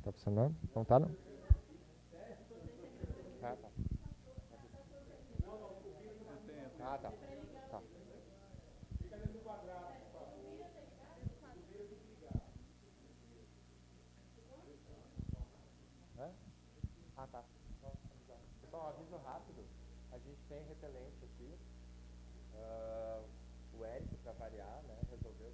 Tá funcionando? Não tá, não? Ah, tá. Ah, tá. Tá. Hã? Ah, tá. Só um aviso rápido. A gente tem repelente aqui. O Eric, para variar, né, resolveu.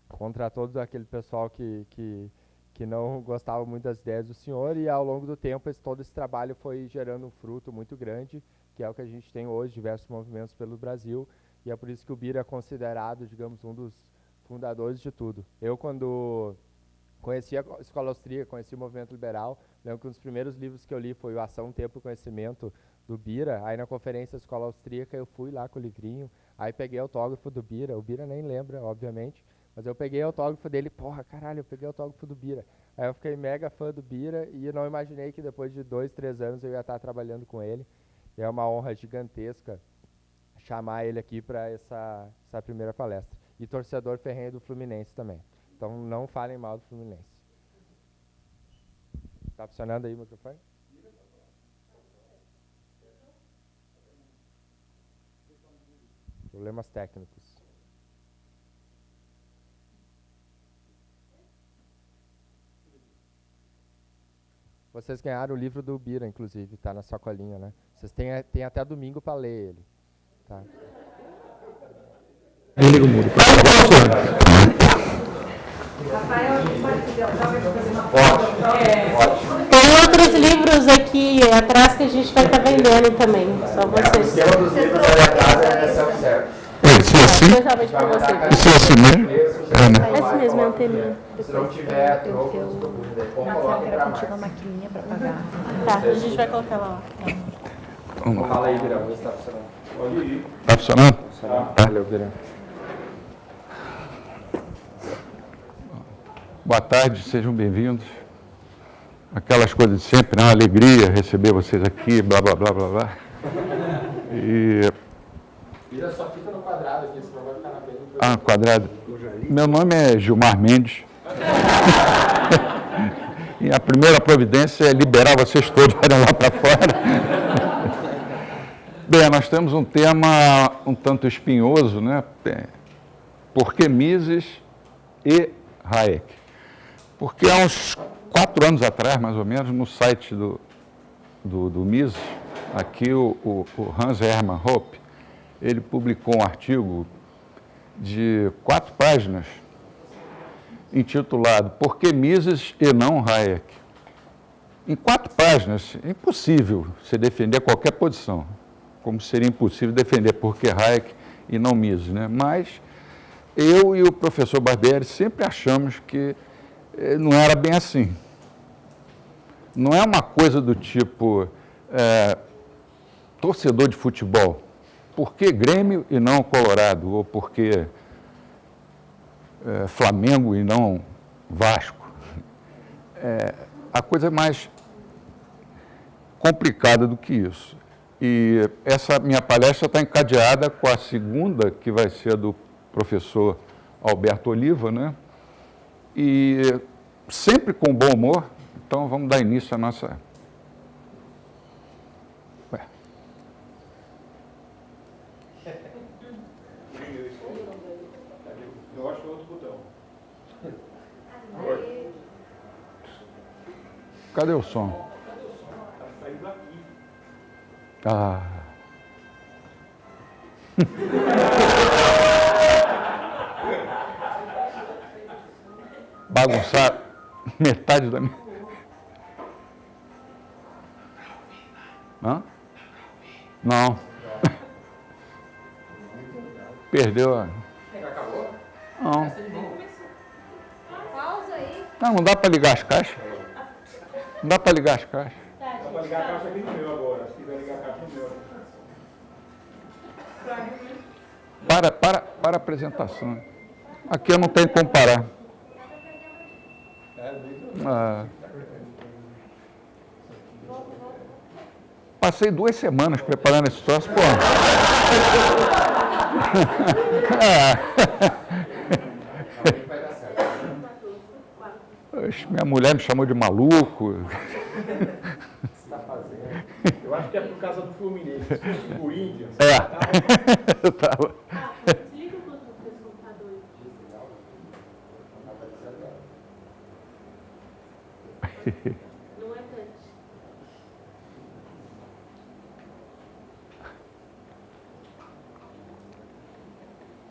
Contra todo aquele pessoal que não gostava muito das ideias do senhor, e ao longo do tempo todo esse trabalho foi gerando um fruto muito grande, que é o que a gente tem hoje, diversos movimentos pelo Brasil, e é por isso que o Bira é considerado, digamos, um dos fundadores de tudo. Eu, quando conheci a Escola Austríaca, conheci o movimento liberal, lembro que um dos primeiros livros que eu li foi o Ação, Tempo e Conhecimento, do Bira. Aí na conferência da Escola Austríaca eu fui lá com o livrinho, aí peguei autógrafo do Bira, o Bira nem lembra, obviamente, mas eu peguei autógrafo dele, porra, caralho, eu peguei autógrafo do Bira. Aí eu fiquei mega fã do Bira e eu não imaginei que depois de 2, 3 anos eu ia estar trabalhando com ele. E é uma honra gigantesca chamar ele aqui para essa primeira palestra. E torcedor ferrenho do Fluminense também. Então não falem mal do Fluminense. Tá funcionando aí o microfone? Problemas técnicos. Vocês ganharam o livro do Bira, inclusive, tá na sacolinha, né? Vocês têm até domingo para ler ele. Tá? Liga o mudo. Tem outros livros aqui atrás que a gente vai estar vendendo também. Só vocês. O tema dos livros ali atrás é self-service. Isso é assim? Especialmente para você. Isso é assim mesmo? É, né? Esse mesmo é a anteninha. Se não tiver troco, coloque para mais. Uma maquininha para pagar. Tá, a gente vai colocar ela lá. Vamos lá. Fala aí, Virão, vê se tá funcionando. Tá funcionando? Valeu, Virão. Boa tarde, sejam bem-vindos. Aquelas coisas de sempre, né? Uma alegria receber vocês aqui, blá, blá, blá, blá, blá. E... Vira só fica no quadrado aqui, senão vai ficar na frente. Ah, quadrado. Meu nome é Gilmar Mendes. E a primeira providência é liberar vocês todos para lá para fora. Bem, nós temos um tema um tanto espinhoso, né? Por que Mises e Hayek? Porque há uns 4 anos atrás, mais ou menos, no site do Mises, aqui o Hans Hermann Hoppe, ele publicou um artigo de 4 páginas, intitulado Por que Mises e não Hayek? Em 4 páginas, é impossível você defender qualquer posição, como seria impossível defender por que Hayek e não Mises, né? Mas eu e o professor Barbieri sempre achamos que não era bem assim. Não é uma coisa do tipo torcedor de futebol. Por que Grêmio e não Colorado? Ou por que Flamengo e não Vasco? A coisa é mais complicada do que isso. E essa minha palestra está encadeada com a segunda, que vai ser do professor Alberto Oliva, né? e sempre com bom humor. Então vamos dar início à nossa... Eu acho que é outro botão. Cadê o som? Tá saindo aqui. Ah. Bagunçar metade da minha... Hã? Não. Perdeu a... Acabou? Não. Pausa aí. Não dá para ligar as caixas. Não dá para ligar as caixas. Dá pra ligar a caixa aqui no meu agora. Se quiser ligar a caixa no meu. Para a apresentação. Aqui eu não tenho como parar. Ah. Passei 2 semanas preparando esse troço, pô. Oxe, minha mulher me chamou de maluco. Eu acho que é por causa do Fluminense. Se fosse o Corinthians, Eu tava. Desliga o Bluetooth desse computador aí. Não é touch.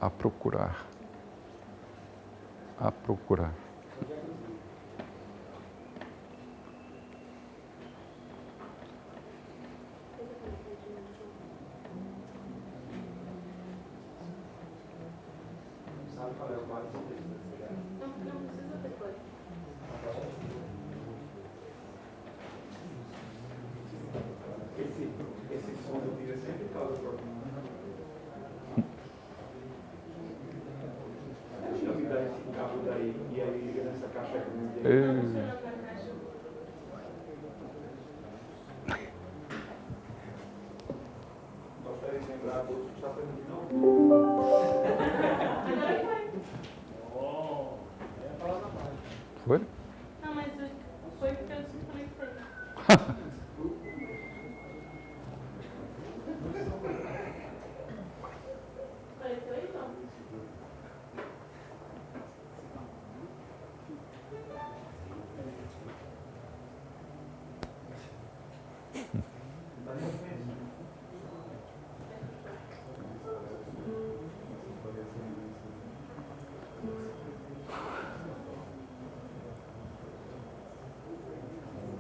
A procurar. A procurar. Não precisa depois. esse som do vídeo sempre causa problema. Deixa eu me dar esse cabo daí e aí liga nessa caixa aqui. Gostaria de lembrar a todos que está fazendo de novo. Foi? Não, mas foi porque eu desconectei. Conectou aí, não?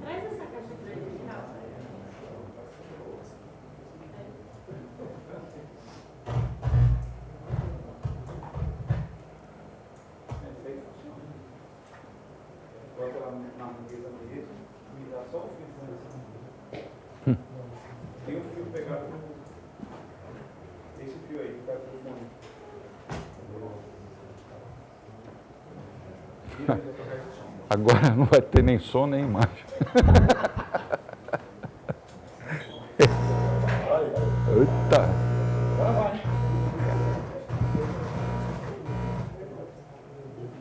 Traz essa caixa grande de calça. Bota ela na mesa mesmo, me dá só o fio assim. Tem um fio pegado no... Esse fio aí que tá com o fone. Agora não vai ter nem som nem imagem. Eita!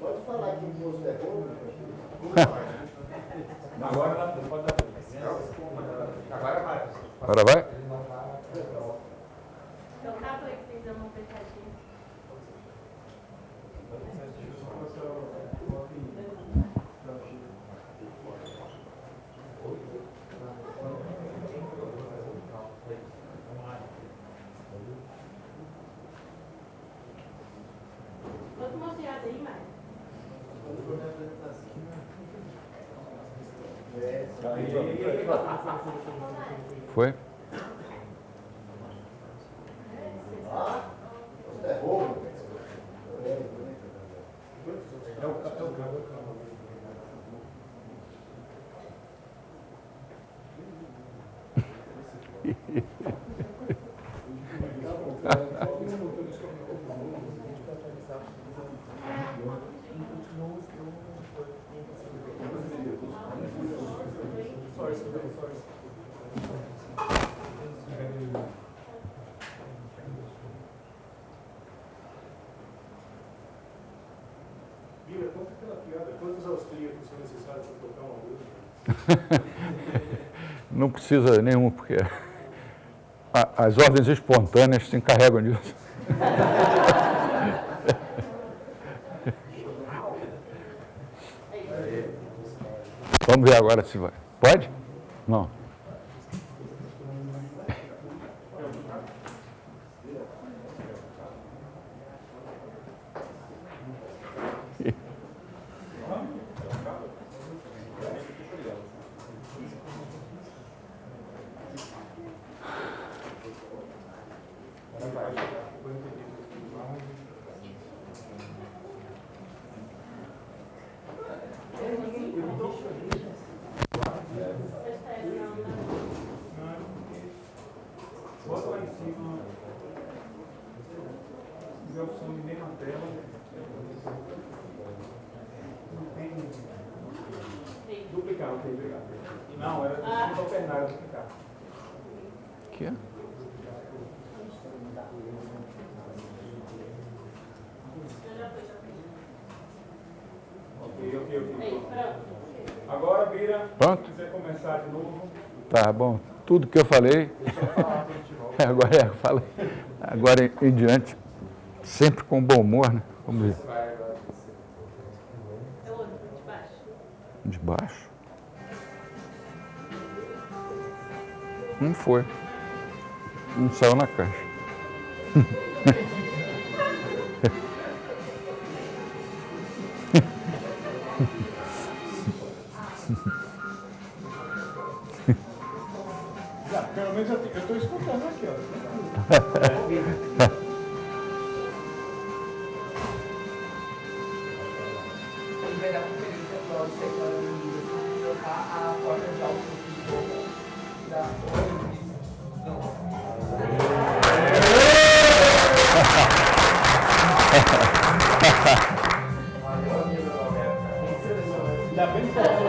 Pode falar que o gosto é bom. Agora pode dar. Agora vai. Agora vai? Então, capa aí que tem que dar uma apertadinha. Bota uma piada aí, Mário. Foi? Bira, conta aquela piada. Quantos austríacos são necessários para tocar uma música? Não precisa nenhum, porque as ordens espontâneas se encarregam disso. Vamos ver agora se vai. Pode? Não. Bota lá em cima. Se tiver a opção de meio na tela. Não tem. Duplicar, ok, obrigado. Não, era alternar, era duplicar. Aqui é? Ok. Agora, Bira, Pronto? se quiser começar de novo. Tá bom. Tudo que eu falei, agora em diante, sempre com bom humor, né? Vamos ver. É o outro, de baixo. De baixo. Não foi. Não saiu na caixa. Pelo menos eu estou escutando aqui, ó. Ele vai dar conferência para o secretário do livro trocar a porta de alto da Ainda bem que faltou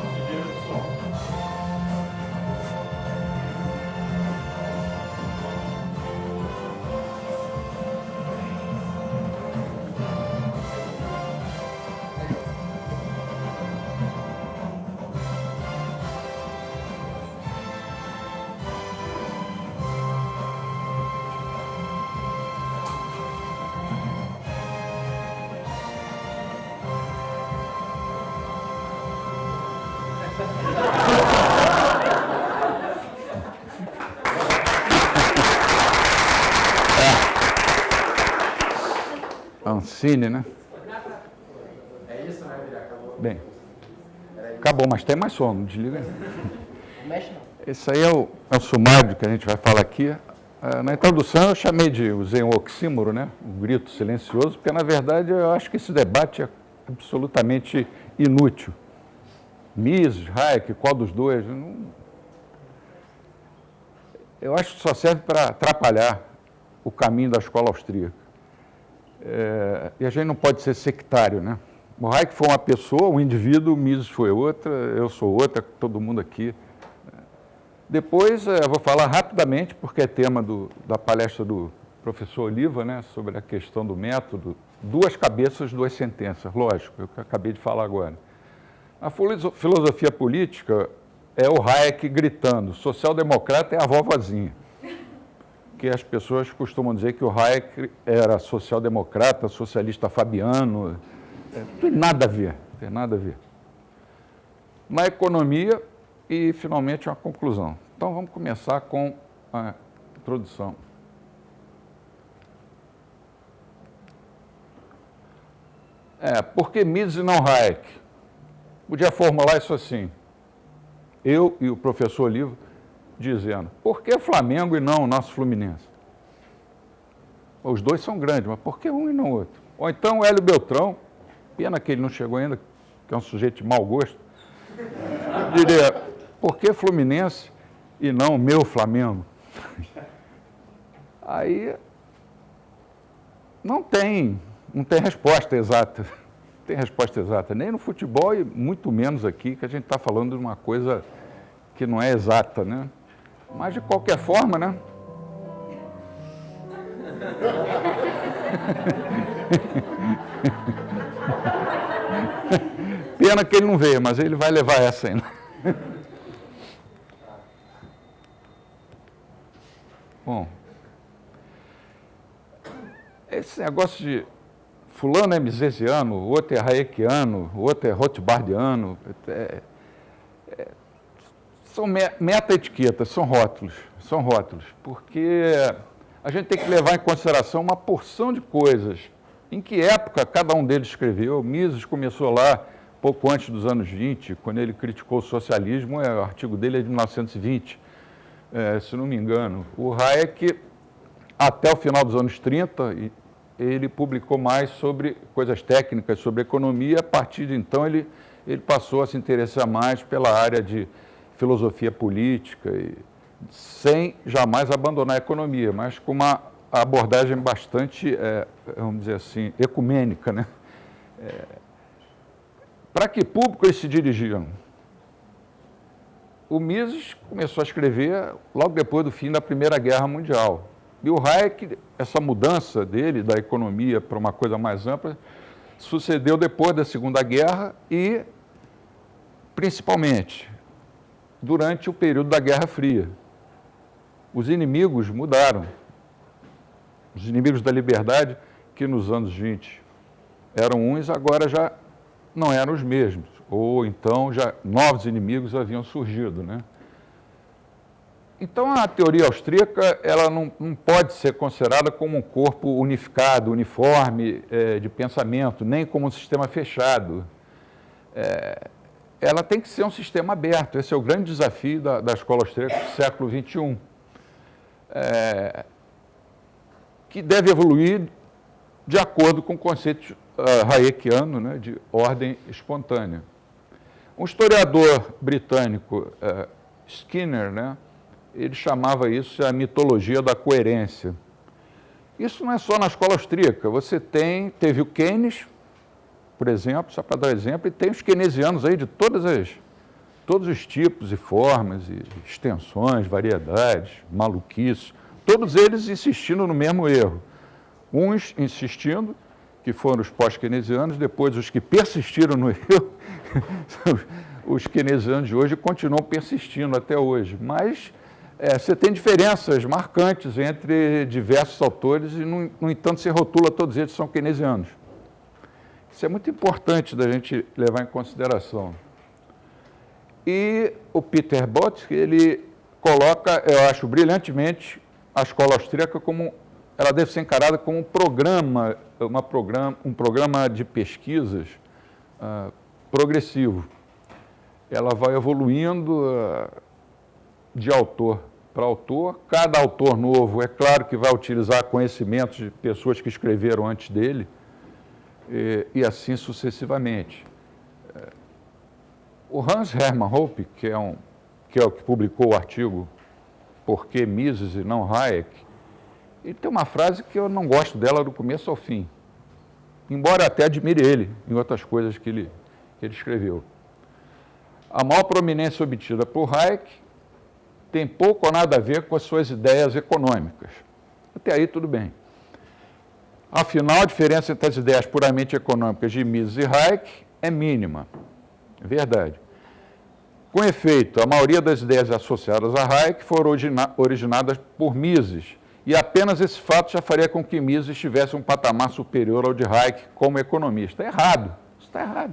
conseguiram o som. Ancine, né? É isso, né, Vira? Acabou. Bem, acabou, mas tem mais som, não desliga aí. Não mexe não. Esse aí é o sumário que a gente vai falar aqui. Na introdução eu usei um oxímoro, né? Um grito silencioso, porque na verdade eu acho que esse debate é absolutamente inútil. Mises, Hayek, qual dos dois? Eu acho que só serve para atrapalhar o caminho da escola austríaca. E a gente não pode ser sectário, né? O Hayek foi uma pessoa, um indivíduo, o Mises foi outra, eu sou outra, todo mundo aqui. Depois, eu vou falar rapidamente, porque é tema da palestra do professor Oliva, né, sobre a questão do método, duas cabeças, duas sentenças, lógico, eu acabei de falar agora. A filosofia política é o Hayek gritando, social-democrata é a vovozinha. Que as pessoas costumam dizer que o Hayek era social-democrata, socialista fabiano, não tem nada a ver, não tem nada a ver. Na economia, e finalmente uma conclusão. Então vamos começar com a introdução. Por que Mises e não Hayek? Podia formular isso assim. Eu e o professor Oliva dizendo, por que Flamengo e não o nosso Fluminense? Os dois são grandes, mas por que um e não o outro? Ou então o Hélio Beltrão, pena que ele não chegou ainda, que é um sujeito de mau gosto, diria, por que Fluminense e não o meu Flamengo? Aí não tem resposta exata. Não tem resposta exata, nem no futebol e muito menos aqui, que a gente está falando de uma coisa que não é exata, né? Mas, de qualquer forma, né? Pena que ele não veio, mas ele vai levar essa ainda. Bom, esse negócio de fulano é misesiano, o outro é hayekiano, o outro é rothbardiano, são meta-etiquetas, são rótulos, porque a gente tem que levar em consideração uma porção de coisas. Em que época cada um deles escreveu? Mises começou lá pouco antes dos anos 20, quando ele criticou o socialismo, o artigo dele é de 1920, se não me engano. O Hayek, até o final dos anos 30, ele publicou mais sobre coisas técnicas, sobre economia. A partir de então, ele passou a se interessar mais pela área de filosofia política, sem jamais abandonar a economia, mas com uma abordagem bastante, vamos dizer assim, ecumênica, né? Para que público eles se dirigiam? O Mises começou a escrever logo depois do fim da Primeira Guerra Mundial. E o Hayek, essa mudança dele da economia para uma coisa mais ampla, sucedeu depois da Segunda Guerra e, principalmente, durante o período da Guerra Fria. Os inimigos mudaram. Os inimigos da liberdade, que nos anos 20 eram uns, agora já não eram os mesmos. Ou então já novos inimigos haviam surgido, né? Então, a teoria austríaca ela não pode ser considerada como um corpo unificado, uniforme de pensamento, nem como um sistema fechado. Ela tem que ser um sistema aberto. Esse é o grande desafio da escola austríaca do século XXI, que deve evoluir de acordo com o conceito hayekiano, né, de ordem espontânea. Um historiador britânico, Skinner, né, ele chamava isso a mitologia da coerência. Isso não é só na escola austríaca. Você teve o Keynes, por exemplo, só para dar exemplo, e tem os keynesianos aí de todos os tipos e formas, e extensões, variedades, maluquices, todos eles insistindo no mesmo erro. Uns insistindo, que foram os pós-keynesianos, depois os que persistiram no erro, os keynesianos de hoje continuam persistindo até hoje. Mas você tem diferenças marcantes entre diversos autores e, no entanto, se rotula todos eles são keynesianos. Isso é muito importante da gente levar em consideração. E o Peter Both, ele coloca, eu acho brilhantemente, a escola austríaca como ela deve ser encarada como um programa de pesquisas progressivo. Ela vai evoluindo de autor para autor. Cada autor novo, é claro que vai utilizar conhecimentos de pessoas que escreveram antes dele, e assim sucessivamente. O Hans Hermann Hoppe, que é o que publicou o artigo Por que Mises e não Hayek, ele tem uma frase que eu não gosto dela do começo ao fim, embora até admire ele em outras coisas que ele escreveu. A maior prominência obtida por Hayek tem pouco ou nada a ver com as suas ideias econômicas. Até aí tudo bem. Afinal, a diferença entre as ideias puramente econômicas de Mises e Hayek é mínima. É verdade. Com efeito, a maioria das ideias associadas a Hayek foram originadas por Mises, e apenas esse fato já faria com que Mises tivesse um patamar superior ao de Hayek como economista. É errado. Isso está errado.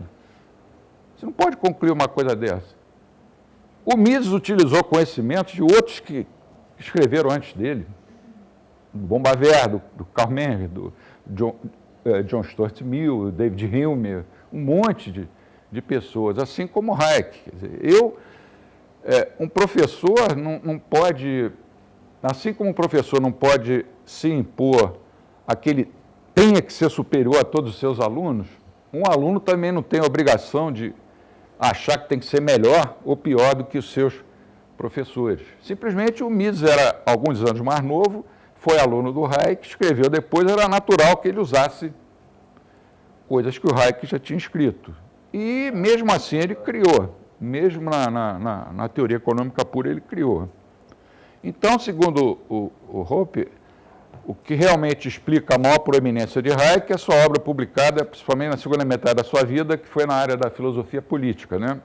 Você não pode concluir uma coisa dessa. O Mises utilizou conhecimentos de outros que escreveram antes dele, do Bombaver, do Karl Menger, do John Stuart Mill, David Hume, um monte de pessoas, assim como Hayek. Quer dizer, um professor não pode, assim como um professor não pode se impor a que ele tenha que ser superior a todos os seus alunos, um aluno também não tem a obrigação de achar que tem que ser melhor ou pior do que os seus professores. Simplesmente o Mises era alguns anos mais novo, foi aluno do Hayek, escreveu depois, era natural que ele usasse coisas que o Hayek já tinha escrito. E mesmo assim ele criou, mesmo na teoria econômica pura ele criou. Então, segundo o Hoppe, O que realmente explica a maior proeminência de Hayek é a sua obra publicada, principalmente na segunda metade da sua vida, que foi na área da filosofia política, né?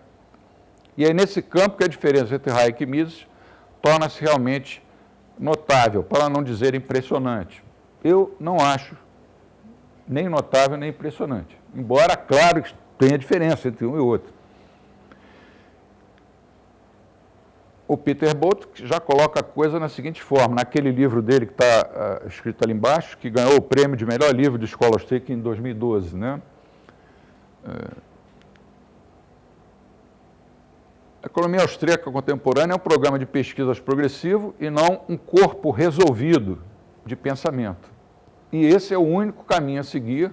E é nesse campo que a diferença entre Hayek e Mises torna-se realmente notável, para não dizer impressionante. Eu não acho nem notável nem impressionante, embora, claro, tenha diferença entre um e outro. O Peter Bolt já coloca a coisa na seguinte forma, naquele livro dele que está escrito ali embaixo, que ganhou o prêmio de melhor livro de escola austríaca em 2012, né? A economia austríaca contemporânea é um programa de pesquisas progressivo e não um corpo resolvido de pensamento. E esse é o único caminho a seguir,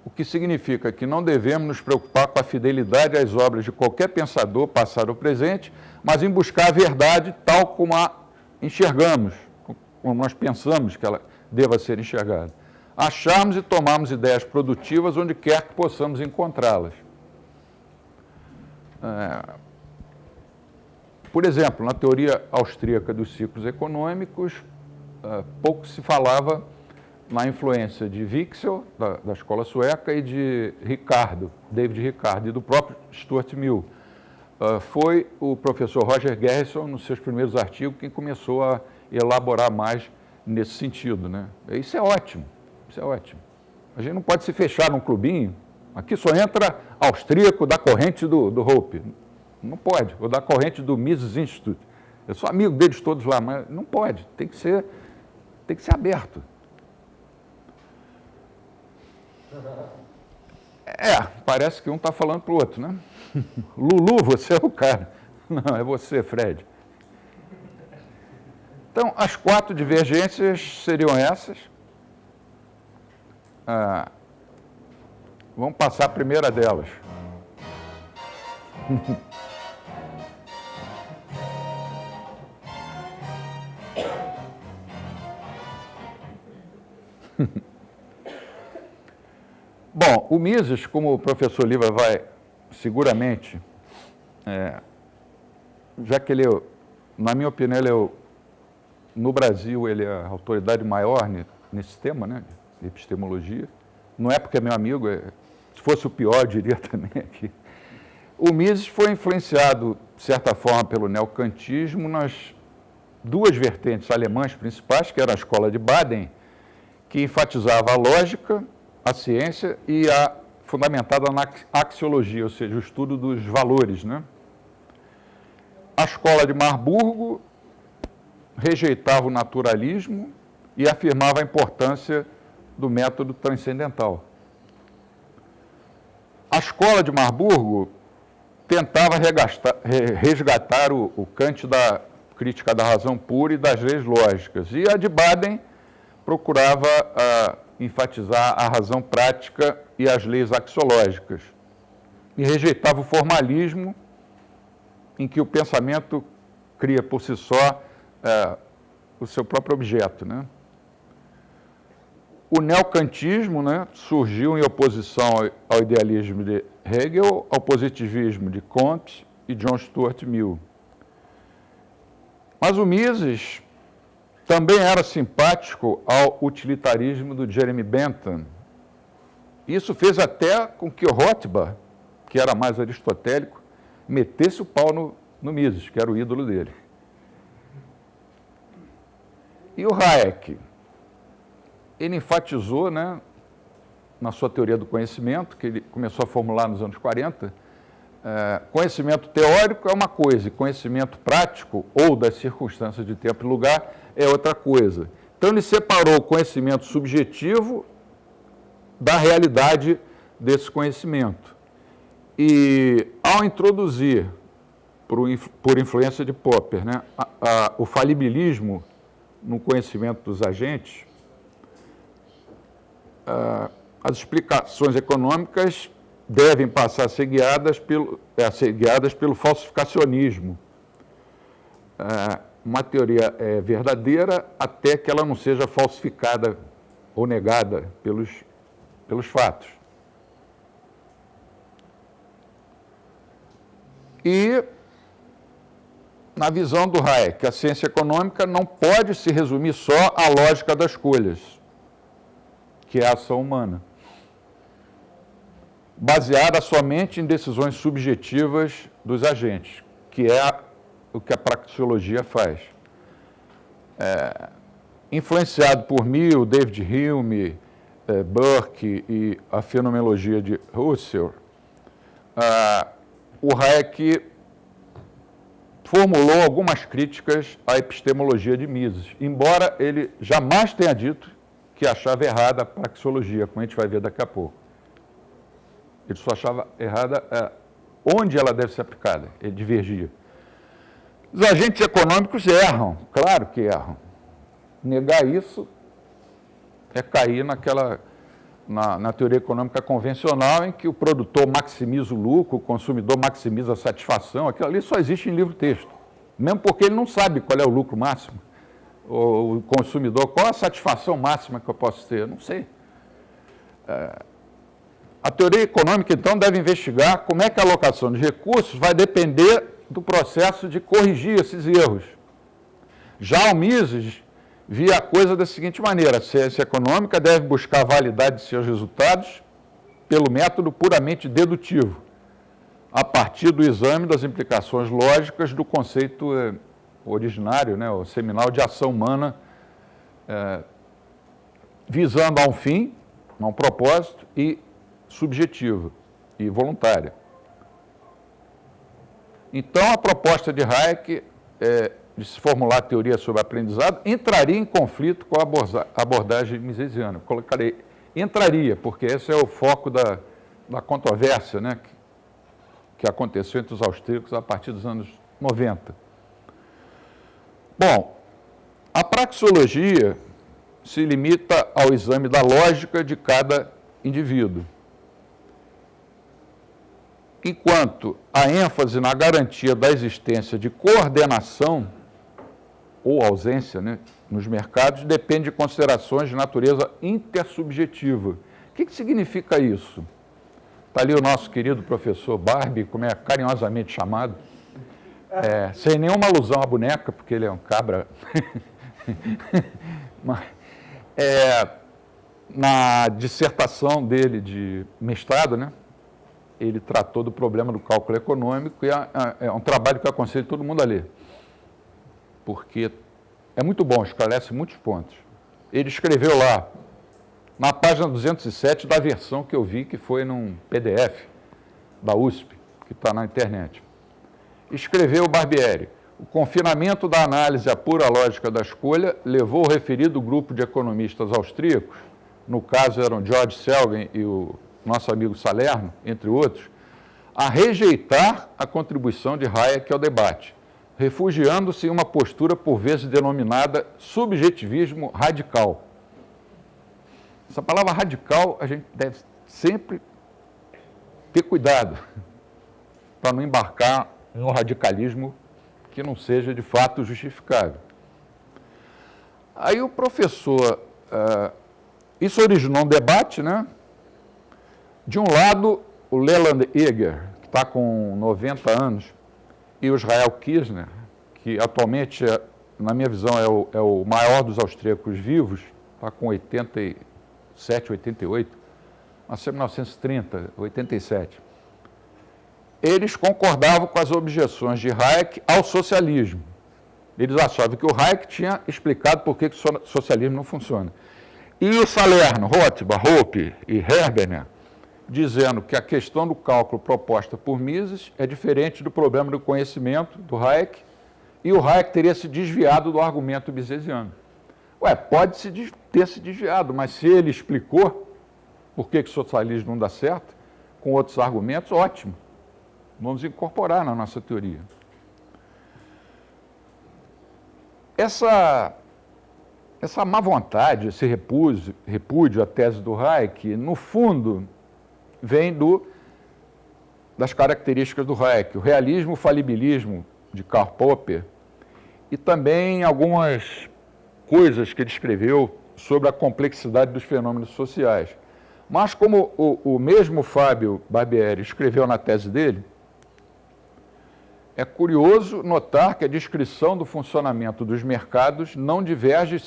o que significa que não devemos nos preocupar com a fidelidade às obras de qualquer pensador, passado ou presente, mas em buscar a verdade tal como a enxergamos, como nós pensamos que ela deva ser enxergada. Acharmos e tomarmos ideias produtivas onde quer que possamos encontrá-las. Por exemplo, na teoria austríaca dos ciclos econômicos, pouco se falava na influência de Wicksell, da escola sueca, e de David Ricardo, e do próprio Stuart Mill. Foi o professor Roger Garrison, nos seus primeiros artigos, quem começou a elaborar mais nesse sentido, né? Isso é ótimo, isso é ótimo. A gente não pode se fechar num clubinho, aqui só entra austríaco da corrente do Hope. Não pode, ou da corrente do Mises Institute. Eu sou amigo deles todos lá, mas não pode, tem que ser aberto. Parece que um está falando para o outro, né? Lulu, você é o cara. Não, é você, Fred. Então, as 4 divergências seriam essas. Vamos passar a primeira delas. Bom, o Mises, como o professor Liva vai seguramente, já que ele, na minha opinião, no Brasil, ele é a autoridade maior nesse tema, né, de epistemologia. Não é porque é meu amigo, se fosse o pior, eu diria também aqui. O Mises foi influenciado, de certa forma, pelo neocantismo nas 2 vertentes alemãs principais, que era a escola de Baden, que enfatizava a lógica, a ciência e a fundamentada na axiologia, ou seja, o estudo dos valores, né? A escola de Marburgo rejeitava o naturalismo e afirmava a importância do método transcendental. A escola de Marburgo tentava resgatar o Kant da crítica da razão pura e das leis lógicas, e a de Baden procurava enfatizar a razão prática e as leis axiológicas, e rejeitava o formalismo em que o pensamento cria por si só o seu próprio objeto, né? O neocantismo, né, surgiu em oposição ao idealismo de Hegel, ao positivismo de Comte e John Stuart Mill. Mas o Mises também era simpático ao utilitarismo do Jeremy Bentham. Isso fez até com que o Rothbard, que era mais aristotélico, metesse o pau no Mises, que era o ídolo dele. E o Hayek, ele enfatizou, né, na sua teoria do conhecimento, que ele começou a formular nos anos 40, conhecimento teórico é uma coisa, e conhecimento prático, ou das circunstâncias de tempo e lugar, é outra coisa. Então, ele separou o conhecimento subjetivo da realidade desse conhecimento. E, ao introduzir, por influência de Popper, né, o falibilismo no conhecimento dos agentes, as explicações econômicas devem passar a ser guiadas pelo falsificacionismo. Uma teoria é verdadeira até que ela não seja falsificada ou negada pelos fatos. E na visão do Hayek, a ciência econômica não pode se resumir só à lógica das escolhas, que é a ação humana, baseada somente em decisões subjetivas dos agentes, que é o que a praxeologia faz. Influenciado por Mill, David Hume, Burke e a fenomenologia de Husserl, o Hayek formulou algumas críticas à epistemologia de Mises, embora ele jamais tenha dito que achava errada a praxeologia, como a gente vai ver daqui a pouco. Ele só achava errada onde ela deve ser aplicada, ele divergia. Os agentes econômicos erram, claro que erram. Negar isso é cair na teoria econômica convencional, em que o produtor maximiza o lucro, o consumidor maximiza a satisfação. Aquilo ali só existe em livro-texto, mesmo porque ele não sabe qual é o lucro máximo. O consumidor, qual a satisfação máxima que eu posso ter? Não sei. A teoria econômica, então, deve investigar como é que a alocação de recursos vai depender do processo de corrigir esses erros. Já o Mises via a coisa da seguinte maneira: a ciência econômica deve buscar a validade de seus resultados pelo método puramente dedutivo, a partir do exame das implicações lógicas do conceito originário, né, o seminal de ação humana, visando a um fim, a um propósito, e subjetiva e voluntária. Então, a proposta de Hayek de se formular a teoria sobre aprendizado entraria em conflito com a abordagem misesiana. Colocarei entraria, porque esse é o foco da controvérsia, né, que aconteceu entre os austríacos a partir dos anos 90. Bom, a praxeologia se limita ao exame da lógica de cada indivíduo, enquanto a ênfase na garantia da existência de coordenação ou ausência, né, nos mercados depende de considerações de natureza intersubjetiva. O que significa isso? Está ali o nosso querido professor Barbie, como é carinhosamente chamado, sem nenhuma alusão à boneca, porque ele é um cabra. Mas, na dissertação dele de mestrado, né, ele tratou do problema do cálculo econômico e é um trabalho que eu aconselho todo mundo a ler, porque é muito bom, esclarece muitos pontos. Ele escreveu lá, na página 207 da versão que eu vi, que foi num PDF da USP, que está na internet. Escreveu o Barbieri: o confinamento da análise à pura lógica da escolha levou o referido grupo de economistas austríacos, no caso eram George Selgin e o nosso amigo Salerno, entre outros, a rejeitar a contribuição de Hayek ao debate, refugiando-se em uma postura por vezes denominada subjetivismo radical. Essa palavra radical a gente deve sempre ter cuidado para não embarcar em um radicalismo que não seja de fato justificável. Aí o professor, isso originou um debate, né? De um lado, o Leland Eger, que está com 90 anos, e o Israel Kirzner, que atualmente, na minha visão, é o maior dos austríacos vivos, está com 87, 88, nasceu em 1930, 87. Eles concordavam com as objeções de Hayek ao socialismo. Eles achavam que o Hayek tinha explicado por que o socialismo não funciona. E o Salerno, Rothbard, Hoppe e Herber, dizendo que a questão do cálculo proposta por Mises é diferente do problema do conhecimento do Hayek, e o Hayek teria se desviado do argumento misesiano. Pode ter se desviado, mas se ele explicou por que o socialismo não dá certo, com outros argumentos, ótimo. Vamos incorporar na nossa teoria. Essa má vontade, esse repúdio à tese do Hayek, no fundo, vem das características do Hayek, o realismo, o falibilismo de Karl Popper, e também algumas coisas que ele escreveu sobre a complexidade dos fenômenos sociais. Mas como o mesmo Fábio Barbieri escreveu na tese dele, é curioso notar que a descrição do funcionamento dos mercados não diverge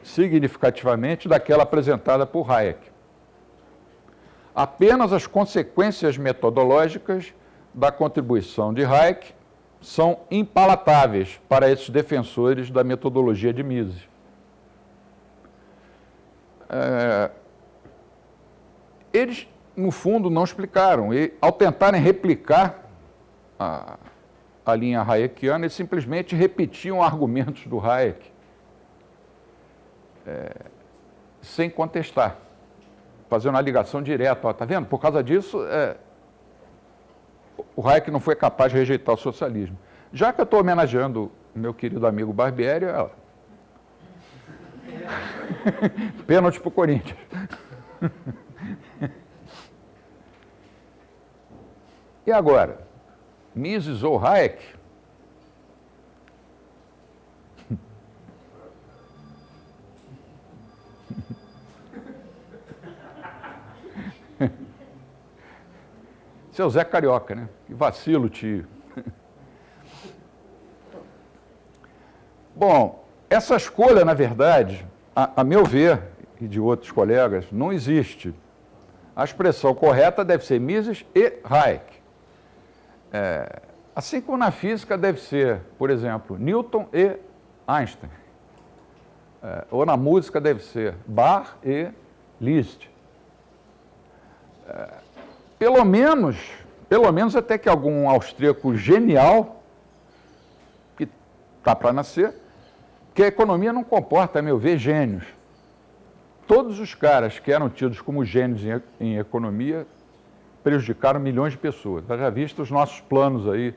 significativamente daquela apresentada por Hayek. Apenas as consequências metodológicas da contribuição de Hayek são impalatáveis para esses defensores da metodologia de Mises. Eles, no fundo, não explicaram. E, ao tentarem replicar a linha hayekiana, eles simplesmente repetiam argumentos do Hayek sem contestar, fazendo uma ligação direta. Está vendo? Por causa disso, o Hayek não foi capaz de rejeitar o socialismo. Já que eu estou homenageando o meu querido amigo Barbieri, pênalti para o Corinthians. E agora, Mises ou Hayek? Seu Zé Carioca, né? Que vacilo, tio. Bom, essa escolha, na verdade, a meu ver, e de outros colegas, não existe. A expressão correta deve ser Mises e Hayek. Assim como na física deve ser, por exemplo, Newton e Einstein. Ou na música deve ser Bach e Liszt. Pelo menos até que algum austríaco genial, que está para nascer, que a economia não comporta, a meu ver, gênios. Todos os caras que eram tidos como gênios em economia prejudicaram milhões de pessoas. Já visto os nossos planos aí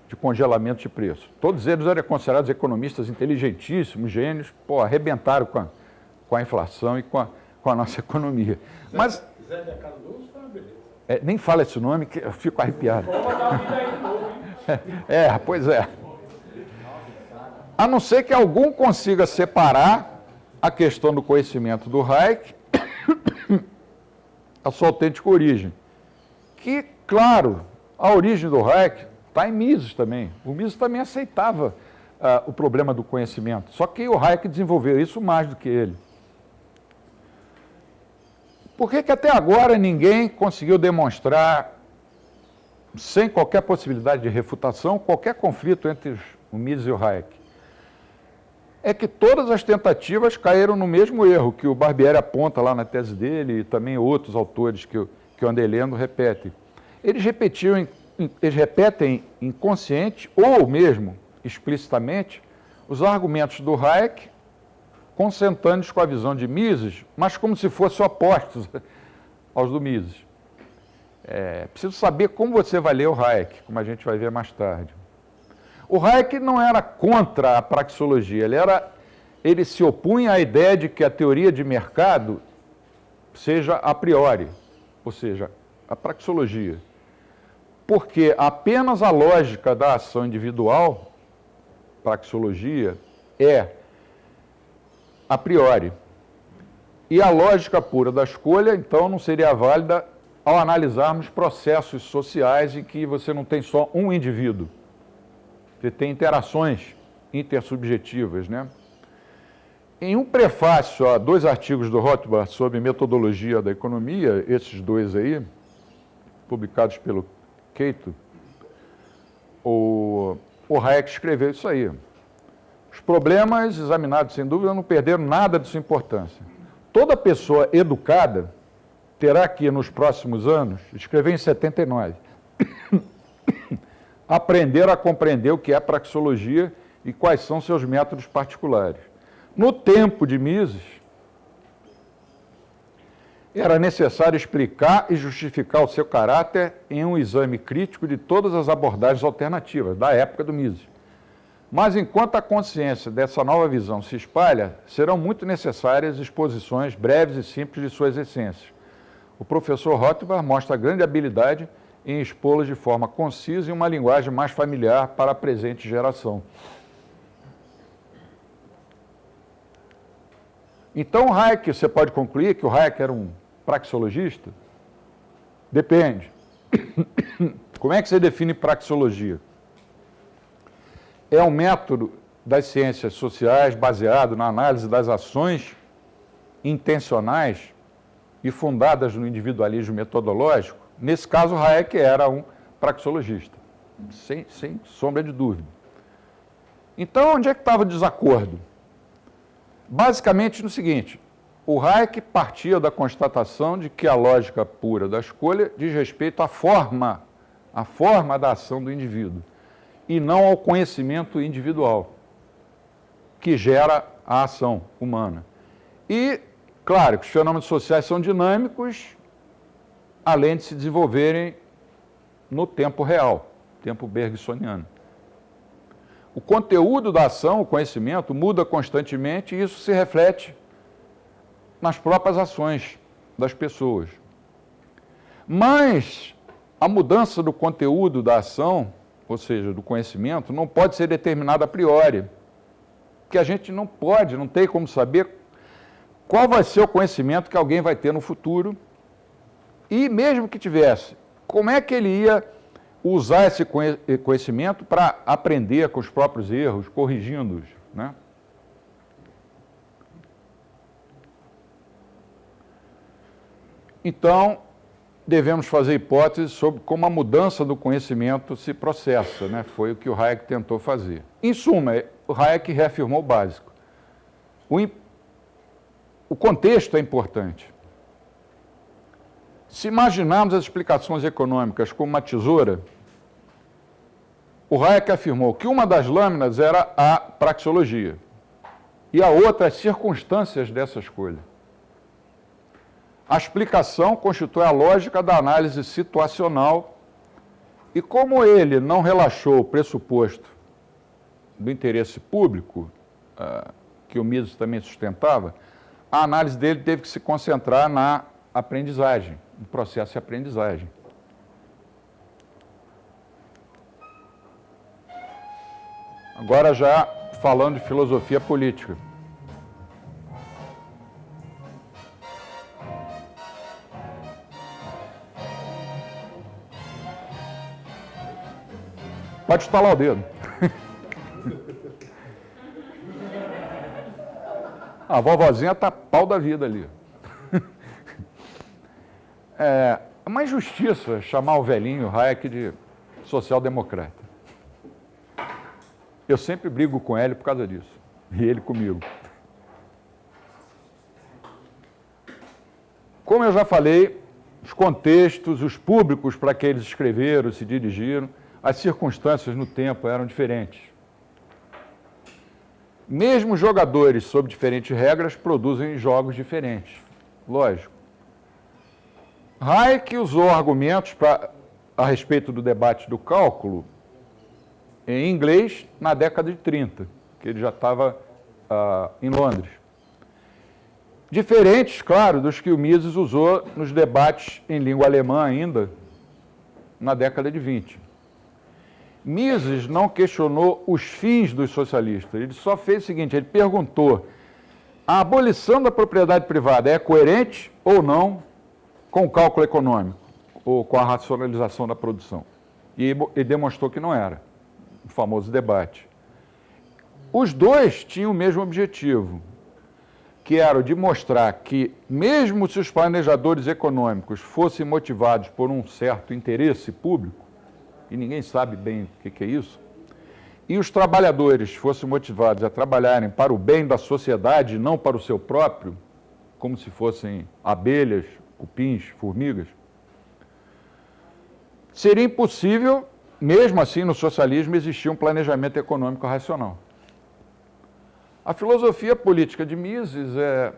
de congelamento de preço. Todos eles eram considerados economistas inteligentíssimos, gênios, arrebentaram com a inflação e com a nossa economia. Mas Zé de Cardoso foi uma beleza. nem fala esse nome que eu fico arrepiado. Vamos dar vida aí de novo, hein? Pois é. A não ser que algum consiga separar a questão do conhecimento do Hayek, a sua autêntica origem. Que, claro, a origem do Hayek está em Mises também. O Mises também aceitava o problema do conhecimento, só que o Hayek desenvolveu isso mais do que ele. Por que até agora ninguém conseguiu demonstrar, sem qualquer possibilidade de refutação, qualquer conflito entre o Mises e o Hayek? É que todas as tentativas caíram no mesmo erro que o Barbieri aponta lá na tese dele e também outros autores que eu andei lendo repetem. Eles repetem inconsciente ou mesmo explicitamente os argumentos do Hayek, consentâneos com a visão de Mises, mas como se fossem opostos aos do Mises. Preciso saber como você vai ler o Hayek, como a gente vai ver mais tarde. O Hayek não era contra a praxeologia, ele se opunha à ideia de que a teoria de mercado seja a priori, ou seja, a praxeologia. Porque apenas a lógica da ação individual, praxeologia, é a priori. E a lógica pura da escolha, então, não seria válida ao analisarmos processos sociais em que você não tem só um indivíduo. Você tem interações intersubjetivas, né? Em um prefácio a 2 artigos do Rothbard sobre metodologia da economia, esses 2 aí, publicados pelo Cato, o Hayek escreveu isso aí. Os problemas examinados, sem dúvida, não perderam nada de sua importância. Toda pessoa educada terá que, nos próximos anos, escrever em 79, aprender a compreender o que é praxeologia e quais são seus métodos particulares. No tempo de Mises, era necessário explicar e justificar o seu caráter em um exame crítico de todas as abordagens alternativas da época do Mises. Mas enquanto a consciência dessa nova visão se espalha, serão muito necessárias exposições breves e simples de suas essências. O professor Rothbard mostra grande habilidade em expô-las de forma concisa e uma linguagem mais familiar para a presente geração. Então, o Hayek, você pode concluir que o Hayek era um praxeologista? Depende. Como é que você define praxeologia? é um método das ciências sociais baseado na análise das ações intencionais e fundadas no individualismo metodológico. Nesse caso, Hayek era um praxeologista, sem sombra de dúvida. Então, onde é que estava o desacordo? Basicamente no seguinte: o Hayek partia da constatação de que a lógica pura da escolha diz respeito à forma da ação do indivíduo, e não ao conhecimento individual, que gera a ação humana. E, claro, que os fenômenos sociais são dinâmicos, além de se desenvolverem no tempo real, tempo bergsoniano. O conteúdo da ação, o conhecimento, muda constantemente e isso se reflete nas próprias ações das pessoas. Mas a mudança do conteúdo da ação, ou seja, do conhecimento, não pode ser determinada a priori, porque a gente não tem como saber qual vai ser o conhecimento que alguém vai ter no futuro, e mesmo que tivesse, como é que ele ia usar esse conhecimento para aprender com os próprios erros, corrigindo-os, né? Então, devemos fazer hipóteses sobre como a mudança do conhecimento se processa, né? Foi o que o Hayek tentou fazer. Em suma, o Hayek reafirmou o básico. O contexto é importante. Se imaginarmos as explicações econômicas como uma tesoura, o Hayek afirmou que uma das lâminas era a praxeologia e a outra as circunstâncias dessa escolha. A explicação constitui a lógica da análise situacional e, como ele não relaxou o pressuposto do interesse público, que o Mises também sustentava, a análise dele teve que se concentrar na aprendizagem, no processo de aprendizagem. Agora já falando de filosofia política. Pode estalar o dedo. A vovozinha tá pau da vida ali. É uma injustiça chamar o velhinho Hayek de social-democrata. Eu sempre brigo com ele por causa disso, e ele comigo. Como eu já falei, os contextos, os públicos para que eles escreveram, se dirigiram, as circunstâncias no tempo eram diferentes. Mesmo jogadores sob diferentes regras produzem jogos diferentes, lógico. Hayek usou argumentos a respeito do debate do cálculo em inglês na década de 30, que ele já estava em Londres. Diferentes, claro, dos que o Mises usou nos debates em língua alemã ainda na década de 20. Mises não questionou os fins dos socialistas, ele só fez o seguinte, ele perguntou: a abolição da propriedade privada é coerente ou não com o cálculo econômico, ou com a racionalização da produção? E ele demonstrou que não era, o famoso debate. Os dois tinham o mesmo objetivo, que era o de mostrar que, mesmo se os planejadores econômicos fossem motivados por um certo interesse público, e ninguém sabe bem o que é isso, e os trabalhadores fossem motivados a trabalharem para o bem da sociedade e não para o seu próprio, como se fossem abelhas, cupins, formigas, seria impossível, mesmo assim no socialismo, existir um planejamento econômico racional. A filosofia política de Mises é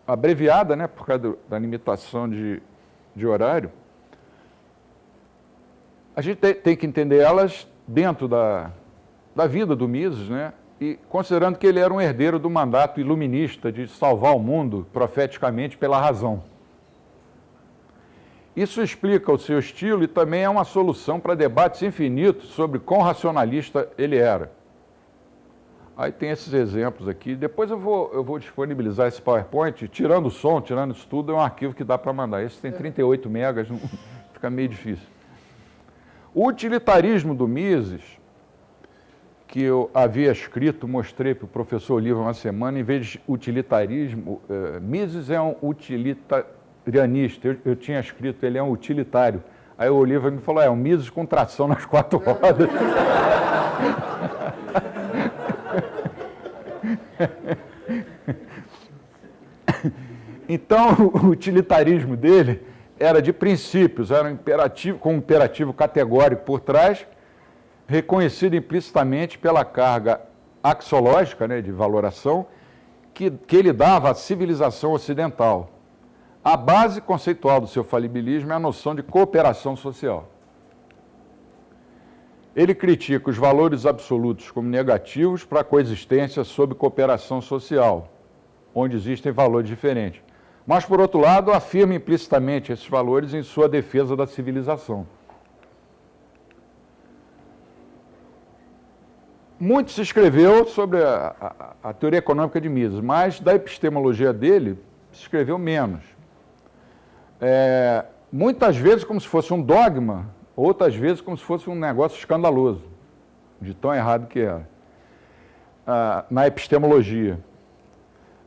abreviada, né, por causa da limitação de horário. A gente tem que entender elas dentro da vida do Mises, né? E considerando que ele era um herdeiro do mandato iluminista de salvar o mundo profeticamente pela razão. Isso explica o seu estilo e também é uma solução para debates infinitos sobre quão racionalista ele era. Aí tem esses exemplos aqui. Depois eu vou disponibilizar esse PowerPoint, tirando o som, tirando isso tudo, é um arquivo que dá para mandar. Esse tem 38 megas, fica meio difícil. O utilitarismo do Mises que eu havia escrito, mostrei para o professor Oliva uma semana, em vez de utilitarismo, Mises é um utilitarianista. Eu tinha escrito, ele é um utilitário. Aí o Oliva me falou, um Mises com tração nas 4 rodas. Então, o utilitarismo dele era de princípios, era um imperativo, com um imperativo categórico por trás, reconhecido implicitamente pela carga axiológica, né, de valoração, que ele dava à civilização ocidental. A base conceitual do seu falibilismo é a noção de cooperação social. Ele critica os valores absolutos como negativos para a coexistência sob cooperação social, onde existem valores diferentes. Mas, por outro lado, afirma implicitamente esses valores em sua defesa da civilização. Muito se escreveu sobre a teoria econômica de Mises, mas da epistemologia dele se escreveu menos. Muitas vezes como se fosse um dogma, outras vezes como se fosse um negócio escandaloso, de tão errado que era, na epistemologia.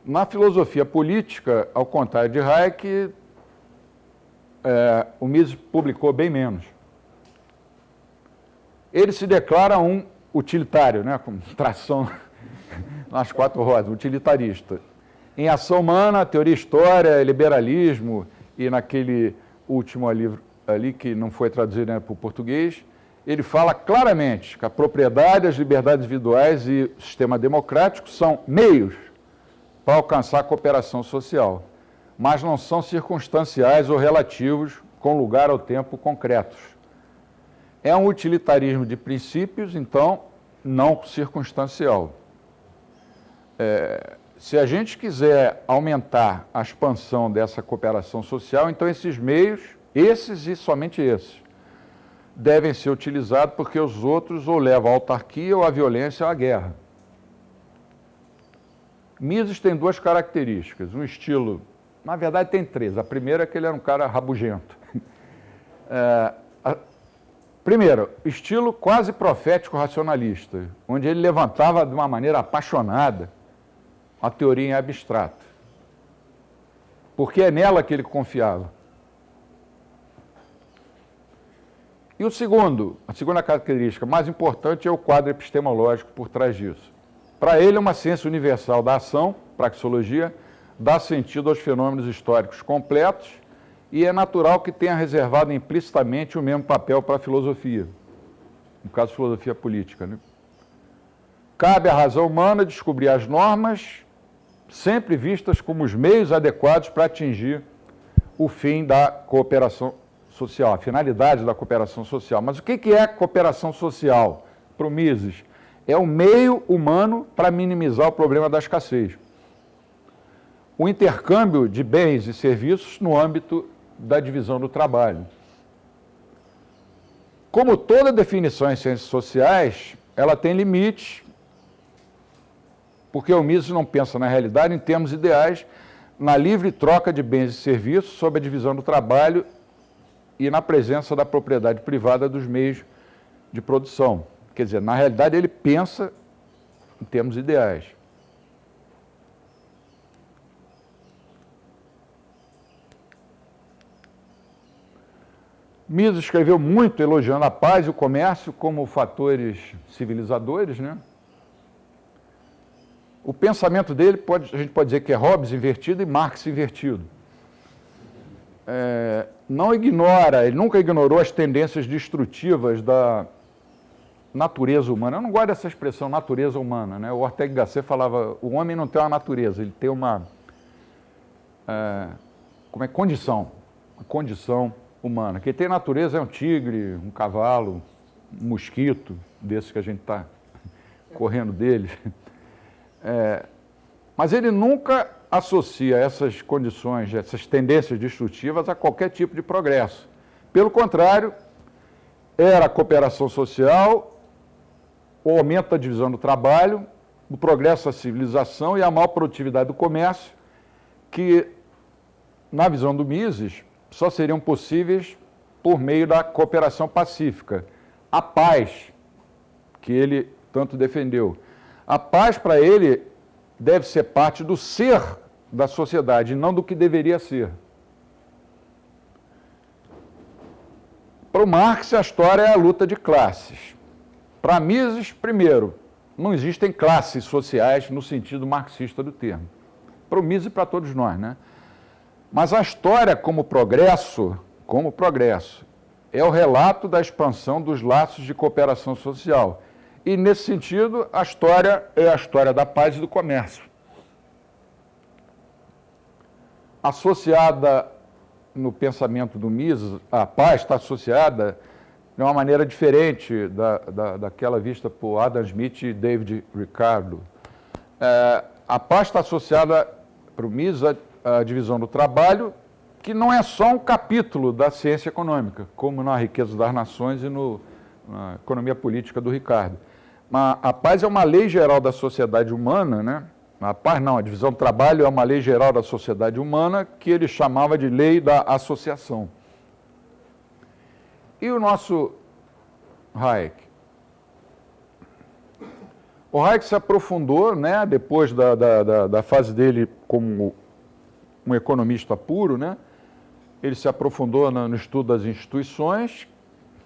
Na filosofia política, ao contrário de Hayek, o Mises publicou bem menos. Ele se declara um utilitário, né, com tração nas 4 rodas, utilitarista. Em Ação Humana, Teoria e História, Liberalismo, e naquele último livro ali, que não foi traduzido, né, para o português, ele fala claramente que a propriedade, as liberdades individuais e o sistema democrático são meios para alcançar a cooperação social, mas não são circunstanciais ou relativos com lugar ao tempo concretos. É um utilitarismo de princípios, então, não circunstancial. Se a gente quiser aumentar a expansão dessa cooperação social, então esses meios, esses e somente esses, devem ser utilizados porque os outros ou levam à autarquia ou à violência ou à guerra. Mises tem 2 características, um estilo, na verdade tem 3. A primeira é que ele era um cara rabugento. Primeiro, estilo quase profético racionalista, onde ele levantava de uma maneira apaixonada a teoria em abstrato, porque é nela que ele confiava. E a segunda característica mais importante é o quadro epistemológico por trás disso. Para ele, uma ciência universal da ação, praxeologia, dá sentido aos fenômenos históricos completos e é natural que tenha reservado implicitamente o mesmo papel para a filosofia, no caso, filosofia política, né? Cabe à razão humana descobrir as normas, sempre vistas como os meios adequados para atingir o fim da cooperação social, a finalidade da cooperação social. Mas o que é cooperação social para o Mises? É o meio humano para minimizar o problema da escassez. O intercâmbio de bens e serviços no âmbito da divisão do trabalho. Como toda definição em ciências sociais, ela tem limites, porque o Mises não pensa na realidade em termos ideais, na livre troca de bens e serviços sob a divisão do trabalho e na presença da propriedade privada dos meios de produção. Quer dizer, na realidade ele pensa em termos ideais. Mises escreveu muito elogiando a paz e o comércio como fatores civilizadores, né? O pensamento dele, a gente pode dizer que é Hobbes invertido e Marx invertido. Ele nunca ignorou as tendências destrutivas da natureza humana. Eu não gosto dessa expressão, natureza humana, né? O Ortega y Gasset falava, o homem não tem uma natureza, ele tem uma condição humana. Quem tem natureza é um tigre, um cavalo, um mosquito, desses que a gente está correndo deles. Mas ele nunca associa essas condições, essas tendências destrutivas a qualquer tipo de progresso. Pelo contrário, era a cooperação social, o aumento da divisão do trabalho, o progresso da civilização e a maior produtividade do comércio, que, na visão do Mises, só seriam possíveis por meio da cooperação pacífica. A paz, que ele tanto defendeu. A paz, para ele, deve ser parte do ser da sociedade, não do que deveria ser. Para o Marx, a história é a luta de classes. Para Mises, primeiro, não existem classes sociais no sentido marxista do termo. Para o Mises e para todos nós, né? Mas a história como progresso, é o relato da expansão dos laços de cooperação social. E, nesse sentido, a história é a história da paz e do comércio. Associada no pensamento do Mises, a paz está associada de uma maneira diferente daquela vista por Adam Smith e David Ricardo. A paz está associada, para o Mises, à divisão do trabalho, que não é só um capítulo da ciência econômica, como na Riqueza das Nações e na Economia Política do Ricardo. Mas a paz é uma lei geral da sociedade humana, né? A paz não, a divisão do trabalho é uma lei geral da sociedade humana que ele chamava de lei da associação. E o nosso Hayek? O Hayek se aprofundou, né, depois da fase dele como um economista puro, né? Ele se aprofundou no estudo das instituições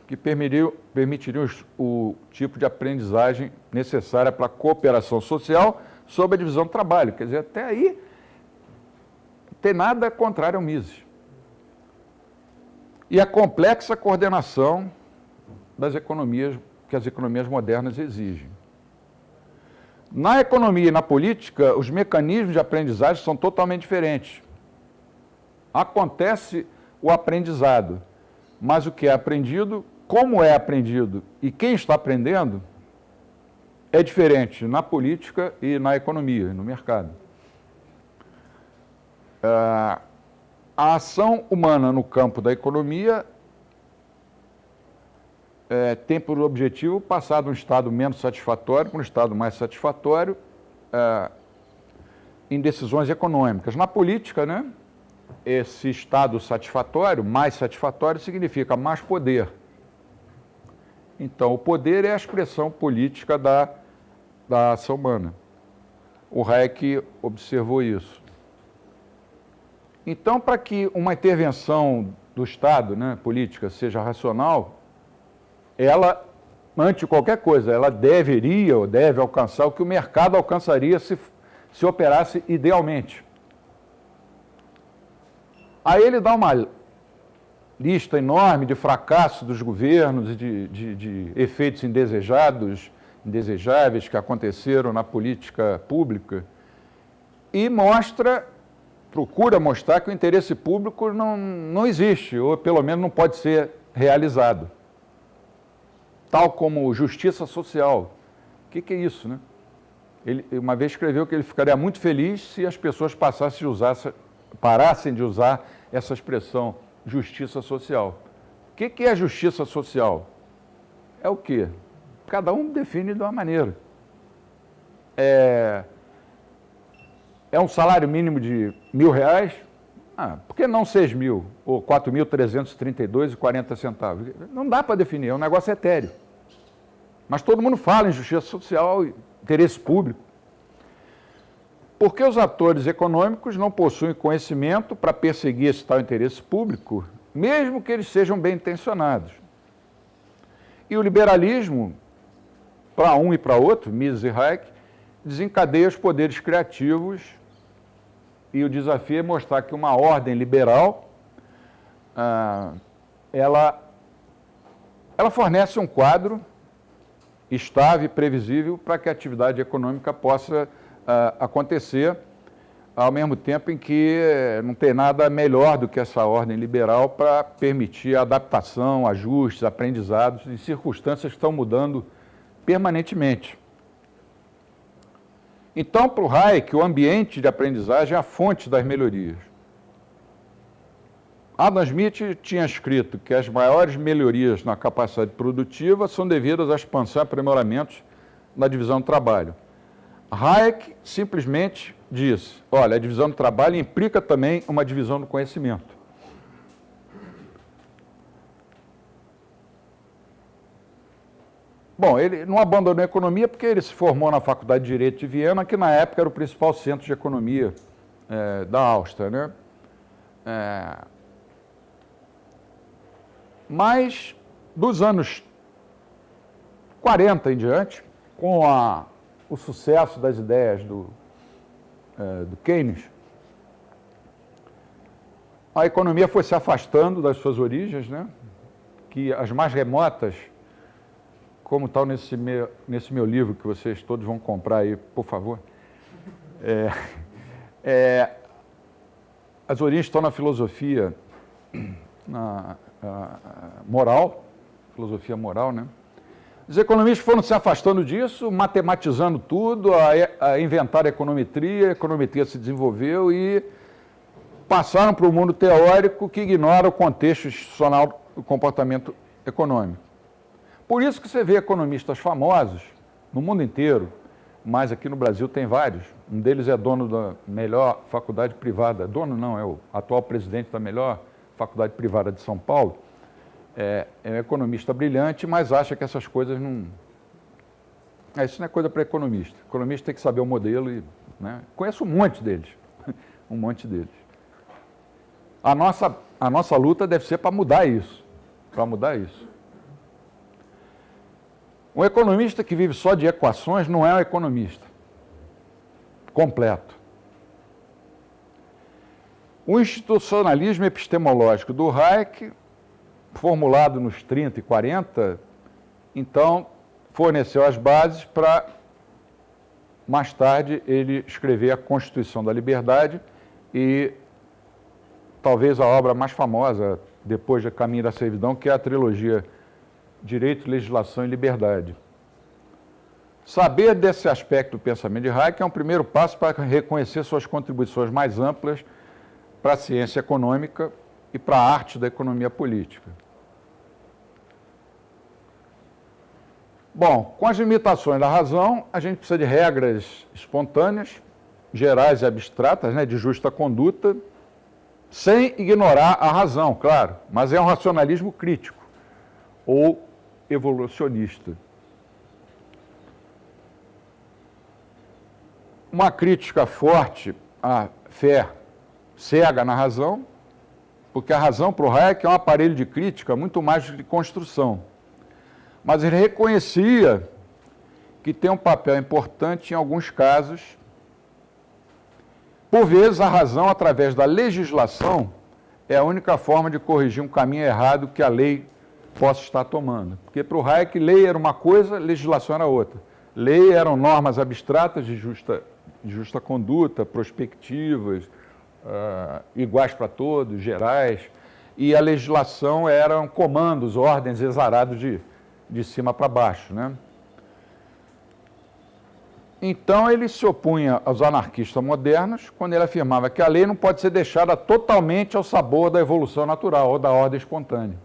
que permitiriam o tipo de aprendizagem necessária para a cooperação social sob a divisão do trabalho. Quer dizer, até aí, não tem nada contrário ao Mises. E a complexa coordenação das economias que as economias modernas exigem. Na economia e na política, os mecanismos de aprendizagem são totalmente diferentes. Acontece o aprendizado, mas o que é aprendido, como é aprendido e quem está aprendendo é diferente na política e na economia, no mercado. A ação humana no campo da economia tem por objetivo passar de um estado menos satisfatório para um estado mais satisfatório em decisões econômicas. Na política, né, esse estado satisfatório, mais satisfatório, significa mais poder. Então, o poder é a expressão política da ação humana. O Hayek observou isso. Então, para que uma intervenção do Estado, né, política, seja racional, ela, antes de qualquer coisa, ela deveria ou deve alcançar o que o mercado alcançaria se operasse idealmente. Aí ele dá uma lista enorme de fracassos dos governos e de efeitos indesejáveis que aconteceram na política pública e procura mostrar que o interesse público não existe, ou pelo menos não pode ser realizado. Tal como justiça social. O que é isso, né? Ele uma vez escreveu que ele ficaria muito feliz se as pessoas parassem de usar essa expressão justiça social. O que é justiça social? É o quê? Cada um define de uma maneira. É um salário mínimo de R$1.000? Por que não 6.000? Ou 4.332,40? Não dá para definir, é um negócio etéreo. Mas todo mundo fala em justiça social e interesse público. Porque os atores econômicos não possuem conhecimento para perseguir esse tal interesse público, mesmo que eles sejam bem intencionados. E o liberalismo, para um e para outro, Mises e Hayek, desencadeia os poderes criativos e o desafio é mostrar que uma ordem liberal, ela fornece um quadro estável e previsível para que a atividade econômica possa acontecer, ao mesmo tempo em que não tem nada melhor do que essa ordem liberal para permitir a adaptação, ajustes, aprendizados em circunstâncias que estão mudando permanentemente. Então, para o Hayek, o ambiente de aprendizagem é a fonte das melhorias. Adam Smith tinha escrito que as maiores melhorias na capacidade produtiva são devidas à expansão e aprimoramentos na divisão do trabalho. Hayek simplesmente diz, olha, a divisão do trabalho implica também uma divisão do conhecimento. Bom, ele não abandonou a economia porque ele se formou na Faculdade de Direito de Viena, que na época era o principal centro de economia da Áustria, né? Mas, dos anos 40 em diante, com o sucesso das ideias do Keynes, a economia foi se afastando das suas origens, né? Que as mais remotas, como tal nesse meu livro, que vocês todos vão comprar aí, por favor, as origens estão na filosofia moral, filosofia moral, né? Os economistas foram se afastando disso, matematizando tudo, a inventar a econometria se desenvolveu e passaram para o mundo teórico que ignora o contexto institucional do comportamento econômico. Por isso que você vê economistas famosos no mundo inteiro, mas aqui no Brasil tem vários. Um deles é dono da melhor faculdade privada, dono não, é o atual presidente da melhor faculdade privada de São Paulo. É um economista brilhante, mas acha que essas coisas não... Isso não é coisa para economista. O economista tem que saber o modelo e... Né? Conheço um monte deles, um monte deles. A nossa luta deve ser para mudar isso, Um economista que vive só de equações não é um economista completo. O institucionalismo epistemológico do Hayek, formulado nos 30 e 40, então forneceu as bases para, mais tarde, ele escrever a Constituição da Liberdade e talvez a obra mais famosa, depois de Caminho da Servidão, que é a trilogia Direito, Legislação e Liberdade. Saber desse aspecto do pensamento de Hayek é um primeiro passo para reconhecer suas contribuições mais amplas para a ciência econômica e para a arte da economia política. Bom, com as limitações da razão, a gente precisa de regras espontâneas, gerais e abstratas, né, de justa conduta, sem ignorar a razão, claro, mas é um racionalismo crítico ou evolucionista. Uma crítica forte à fé cega na razão, porque a razão para o Hayek é um aparelho de crítica muito mais de construção. Mas ele reconhecia que tem um papel importante em alguns casos. Por vezes, a razão, através da legislação, é a única forma de corrigir um caminho errado que a lei possa estar tomando. Porque para o Hayek, lei era uma coisa, legislação era outra. Lei eram normas abstratas de justa conduta, prospectivas, iguais para todos, gerais, e a legislação eram comandos, ordens exarados de cima para baixo, né? Então, ele se opunha aos anarquistas modernos quando ele afirmava que a lei não pode ser deixada totalmente ao sabor da evolução natural ou da ordem espontânea.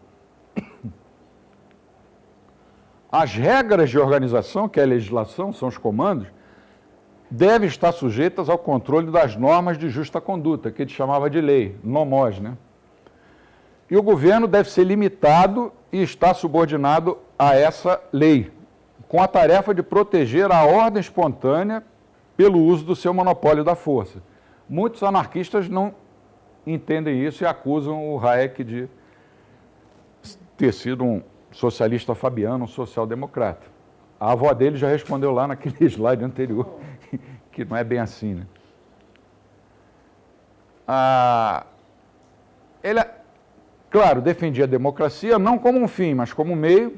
As regras de organização, que é a legislação, são os comandos, devem estar sujeitas ao controle das normas de justa conduta, que ele chamava de lei, nomos, né? E o governo deve ser limitado e estar subordinado a essa lei, com a tarefa de proteger a ordem espontânea pelo uso do seu monopólio da força. Muitos anarquistas não entendem isso e acusam o Hayek de ter sido um socialista fabiano, um social-democrata. A avó dele já respondeu lá naquele slide anterior, que não é bem assim, né? Ele, claro, defendia a democracia não como um fim, mas como um meio,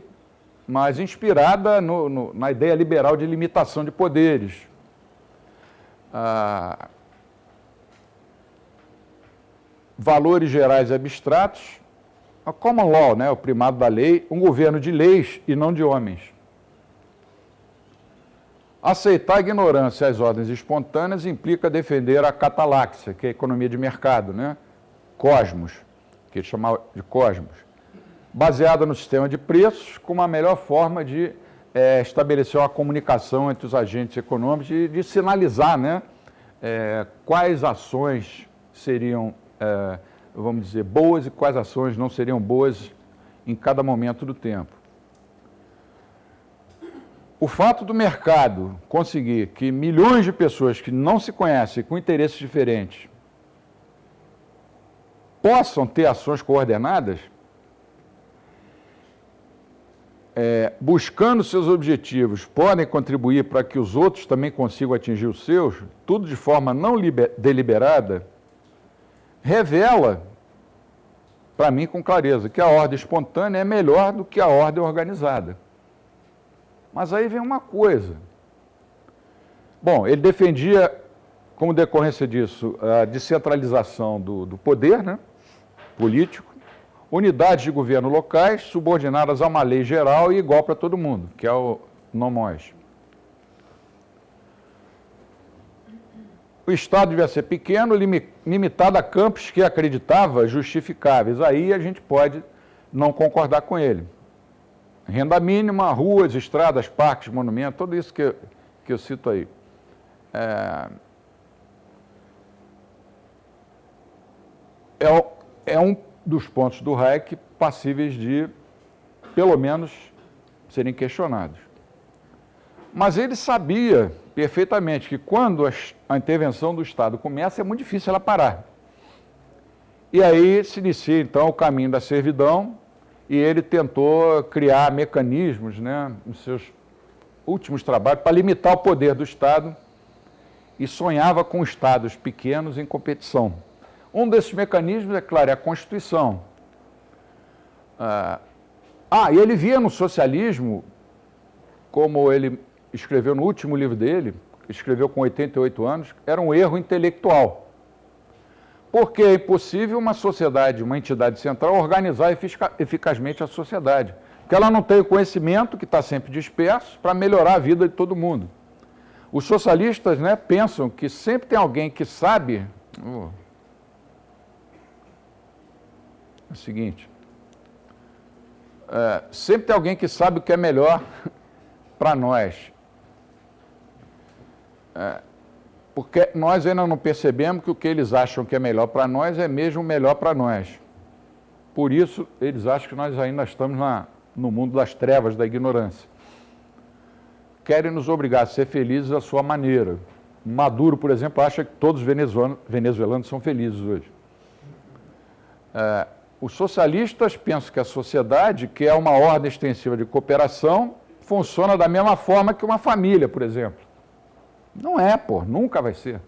mas inspirada na ideia liberal de limitação de poderes. Valores gerais e abstratos, a common law, né, o primado da lei, um governo de leis e não de homens. Aceitar a ignorância e as ordens espontâneas implica defender a cataláxia, que é a economia de mercado, né? Cosmos, que ele chamava de cosmos, baseada no sistema de preços, como a melhor forma de estabelecer uma comunicação entre os agentes econômicos e de sinalizar, né, quais ações seriam, vamos dizer, boas e quais ações não seriam boas em cada momento do tempo. o fato do mercado conseguir que milhões de pessoas que não se conhecem, com interesses diferentes, possam ter ações coordenadas, buscando seus objetivos, podem contribuir para que os outros também consigam atingir os seus, tudo de forma não deliberada, revela, para mim com clareza, que a ordem espontânea é melhor do que a ordem organizada. Mas aí vem uma coisa. Bom, ele defendia, como decorrência disso, a descentralização do poder, né, político, unidades de governo locais subordinadas a uma lei geral e igual para todo mundo, que é o nomós. O Estado devia ser pequeno, limitado a campos que acreditava justificáveis. Aí a gente pode não concordar com ele. Renda mínima, ruas, estradas, parques, monumentos, tudo isso que eu cito aí. É um dos pontos do Hayek passíveis de, pelo menos, serem questionados. Mas ele sabia perfeitamente que quando a intervenção do Estado começa, é muito difícil ela parar. E aí se inicia, então, o caminho da servidão, e ele tentou criar mecanismos, né, nos seus últimos trabalhos, para limitar o poder do Estado, e sonhava com estados pequenos em competição. Um desses mecanismos, é claro, é a Constituição. E ele via no socialismo, como ele escreveu no último livro dele, escreveu com 88 anos, era um erro intelectual. Porque é impossível uma sociedade, uma entidade central, organizar eficazmente a sociedade. Porque ela não tem o conhecimento, que está sempre disperso, para melhorar a vida de todo mundo. Os socialistas, né, pensam que sempre tem alguém que sabe... É o seguinte, sempre tem alguém que sabe o que é melhor para nós. Porque nós ainda não percebemos que o que eles acham que é melhor para nós é mesmo melhor para nós. Por isso, eles acham que nós ainda estamos no mundo das trevas, da ignorância. Querem nos obrigar a ser felizes à sua maneira. Maduro, por exemplo, acha que todos os venezuelanos são felizes hoje. Os socialistas pensam que a sociedade, que é uma ordem extensiva de cooperação, funciona da mesma forma que uma família, por exemplo. Não é, nunca vai ser.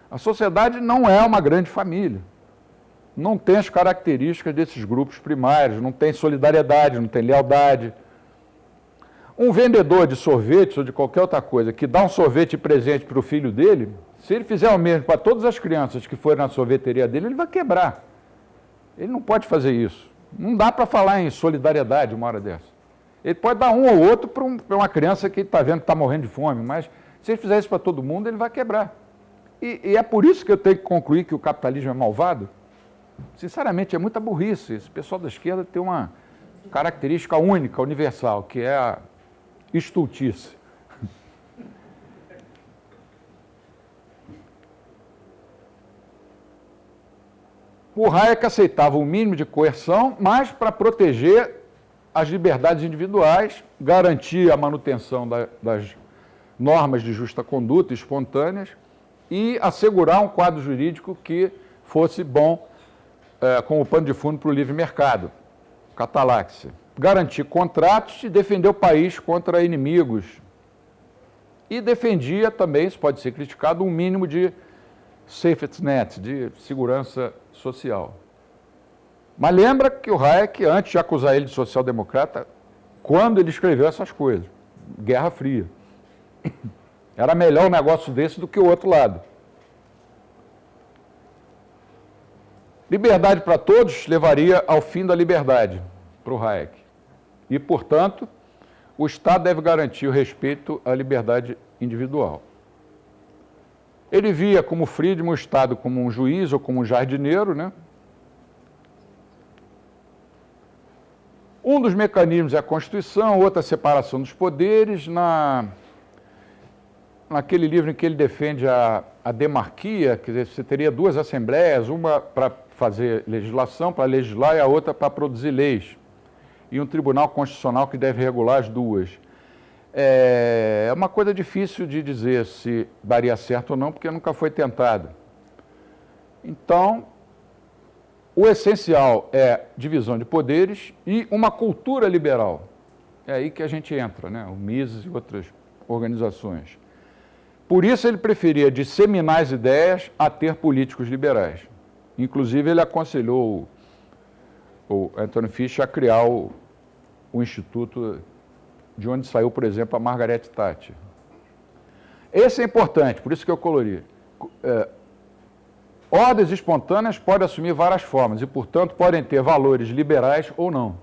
A sociedade não é uma grande família. Não tem as características desses grupos primários, não tem solidariedade, não tem lealdade. Um vendedor de sorvetes ou de qualquer outra coisa que dá um sorvete presente para o filho dele, se ele fizer o mesmo para todas as crianças que forem na sorveteria dele, ele vai quebrar. Ele não pode fazer isso. Não dá para falar em solidariedade uma hora dessa. Ele pode dar um ou outro para uma criança que está vendo que está morrendo de fome, mas se ele fizer isso para todo mundo, ele vai quebrar. E é por isso que eu tenho que concluir que o capitalismo é malvado. Sinceramente, é muita burrice. Esse pessoal da esquerda tem uma característica única, universal, que é a estultice. O Hayek aceitava um mínimo de coerção, mas para proteger as liberdades individuais, garantir a manutenção das normas de justa conduta espontâneas e assegurar um quadro jurídico que fosse bom como pano de fundo para o livre mercado, cataláxia. Garantir contratos e defender o país contra inimigos. E defendia também, isso pode ser criticado, um mínimo de safety net, de segurança social. Mas lembra que o Hayek, antes de acusar ele de social-democrata, quando ele escreveu essas coisas, Guerra Fria, era melhor um negócio desse do que o outro lado. Liberdade para todos levaria ao fim da liberdade para o Hayek. E, portanto, o Estado deve garantir o respeito à liberdade individual. Ele via como Friedman o Estado como um juiz ou como um jardineiro, né? Um dos mecanismos é a Constituição, outra a separação dos poderes. Naquele livro em que ele defende a demarquia, quer dizer, você teria duas assembleias, uma para fazer legislação, para legislar, e a outra para produzir leis. E um tribunal constitucional que deve regular as duas. É uma coisa difícil de dizer se daria certo ou não, porque nunca foi tentado. Então, o essencial é divisão de poderes e uma cultura liberal. É aí que a gente entra, né? O Mises e outras organizações. Por isso ele preferia disseminar as ideias a ter políticos liberais. Inclusive ele aconselhou o Anthony Fisher a criar o instituto de onde saiu, por exemplo, a Margaret Thatcher. Esse é importante, por isso que eu colori. Ordens espontâneas podem assumir várias formas e, portanto, podem ter valores liberais ou não.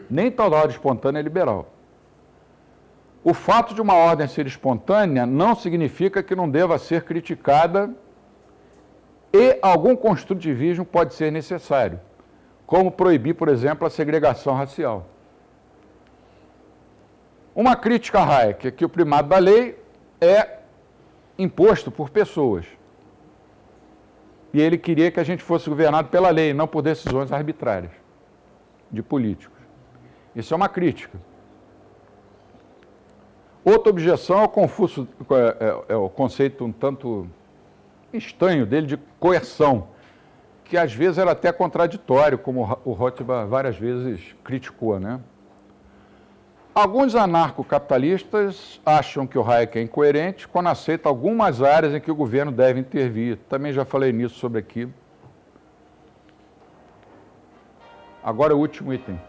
Nem toda ordem espontânea é liberal. O fato de uma ordem ser espontânea não significa que não deva ser criticada e algum construtivismo pode ser necessário, como proibir, por exemplo, a segregação racial. Uma crítica a Hayek é que o primado da lei é imposto por pessoas. E ele queria que a gente fosse governado pela lei, não por decisões arbitrárias de políticos. Isso é uma crítica. Outra objeção é o conceito um tanto estranho dele de coerção, que às vezes era até contraditório, como o Rothbard várias vezes criticou, né? Alguns anarcocapitalistas acham que o Hayek é incoerente quando aceita algumas áreas em que o governo deve intervir. Também já falei nisso sobre aqui. Agora o último item.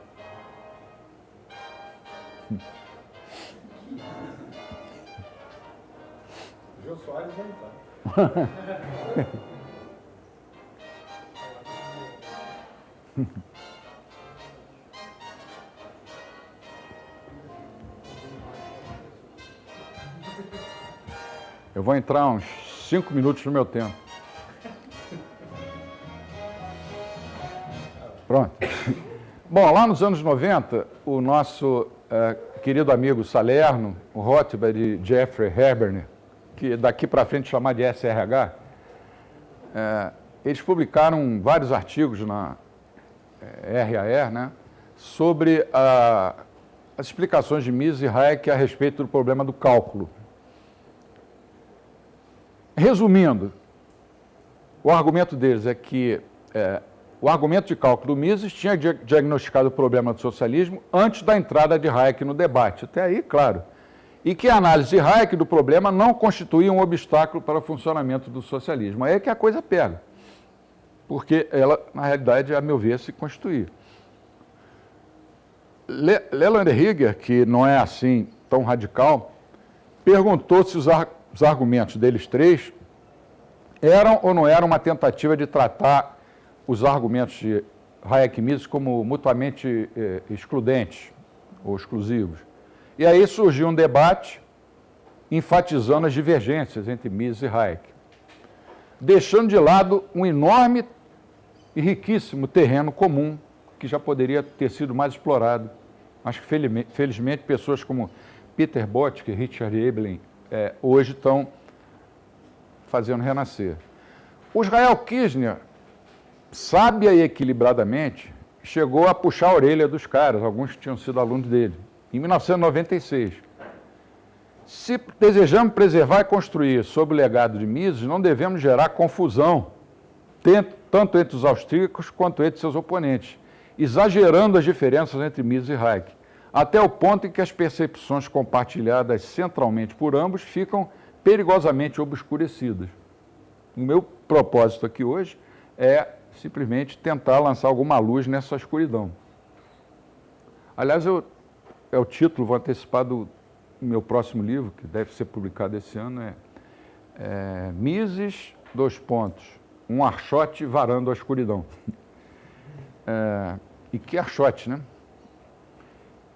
Jô Soares não tá. Eu vou entrar uns 5 minutos no meu tempo. Pronto. Bom, lá nos anos 90, o nosso querido amigo Salerno, o Rothbard e Jeffrey Herberner, que daqui para frente chamar de SRH, eles publicaram vários artigos na RAR, né, sobre as explicações de Mises e Hayek a respeito do problema do cálculo. Resumindo, o argumento deles é que o argumento de cálculo do Mises tinha diagnosticado o problema do socialismo antes da entrada de Hayek no debate. Até aí, claro. E que a análise de Hayek do problema não constituía um obstáculo para o funcionamento do socialismo. Aí é que a coisa pega. Porque ela, na realidade, a meu ver, se constituía. Leland Higger, que não é assim tão radical, perguntou se os argumentos deles três eram ou não eram uma tentativa de tratar os argumentos de Hayek e Mises como mutuamente excludentes ou exclusivos. E aí surgiu um debate enfatizando as divergências entre Mises e Hayek, deixando de lado um enorme e riquíssimo terreno comum que já poderia ter sido mais explorado. Acho que, felizmente, pessoas como Peter Bottke e Richard Evelyn hoje estão fazendo renascer. O Israel Kirzner, sábia e equilibradamente, chegou a puxar a orelha dos caras, alguns que tinham sido alunos dele, em 1996. Se desejamos preservar e construir sob o legado de Mises, não devemos gerar confusão, tanto entre os austríacos quanto entre seus oponentes, exagerando as diferenças entre Mises e Hayek, até o ponto em que as percepções compartilhadas centralmente por ambos ficam perigosamente obscurecidas. O meu propósito aqui hoje é simplesmente tentar lançar alguma luz nessa escuridão. Aliás, é o título, vou antecipar do meu próximo livro, que deve ser publicado esse ano, Mises, um archote varando a escuridão. E que archote, né?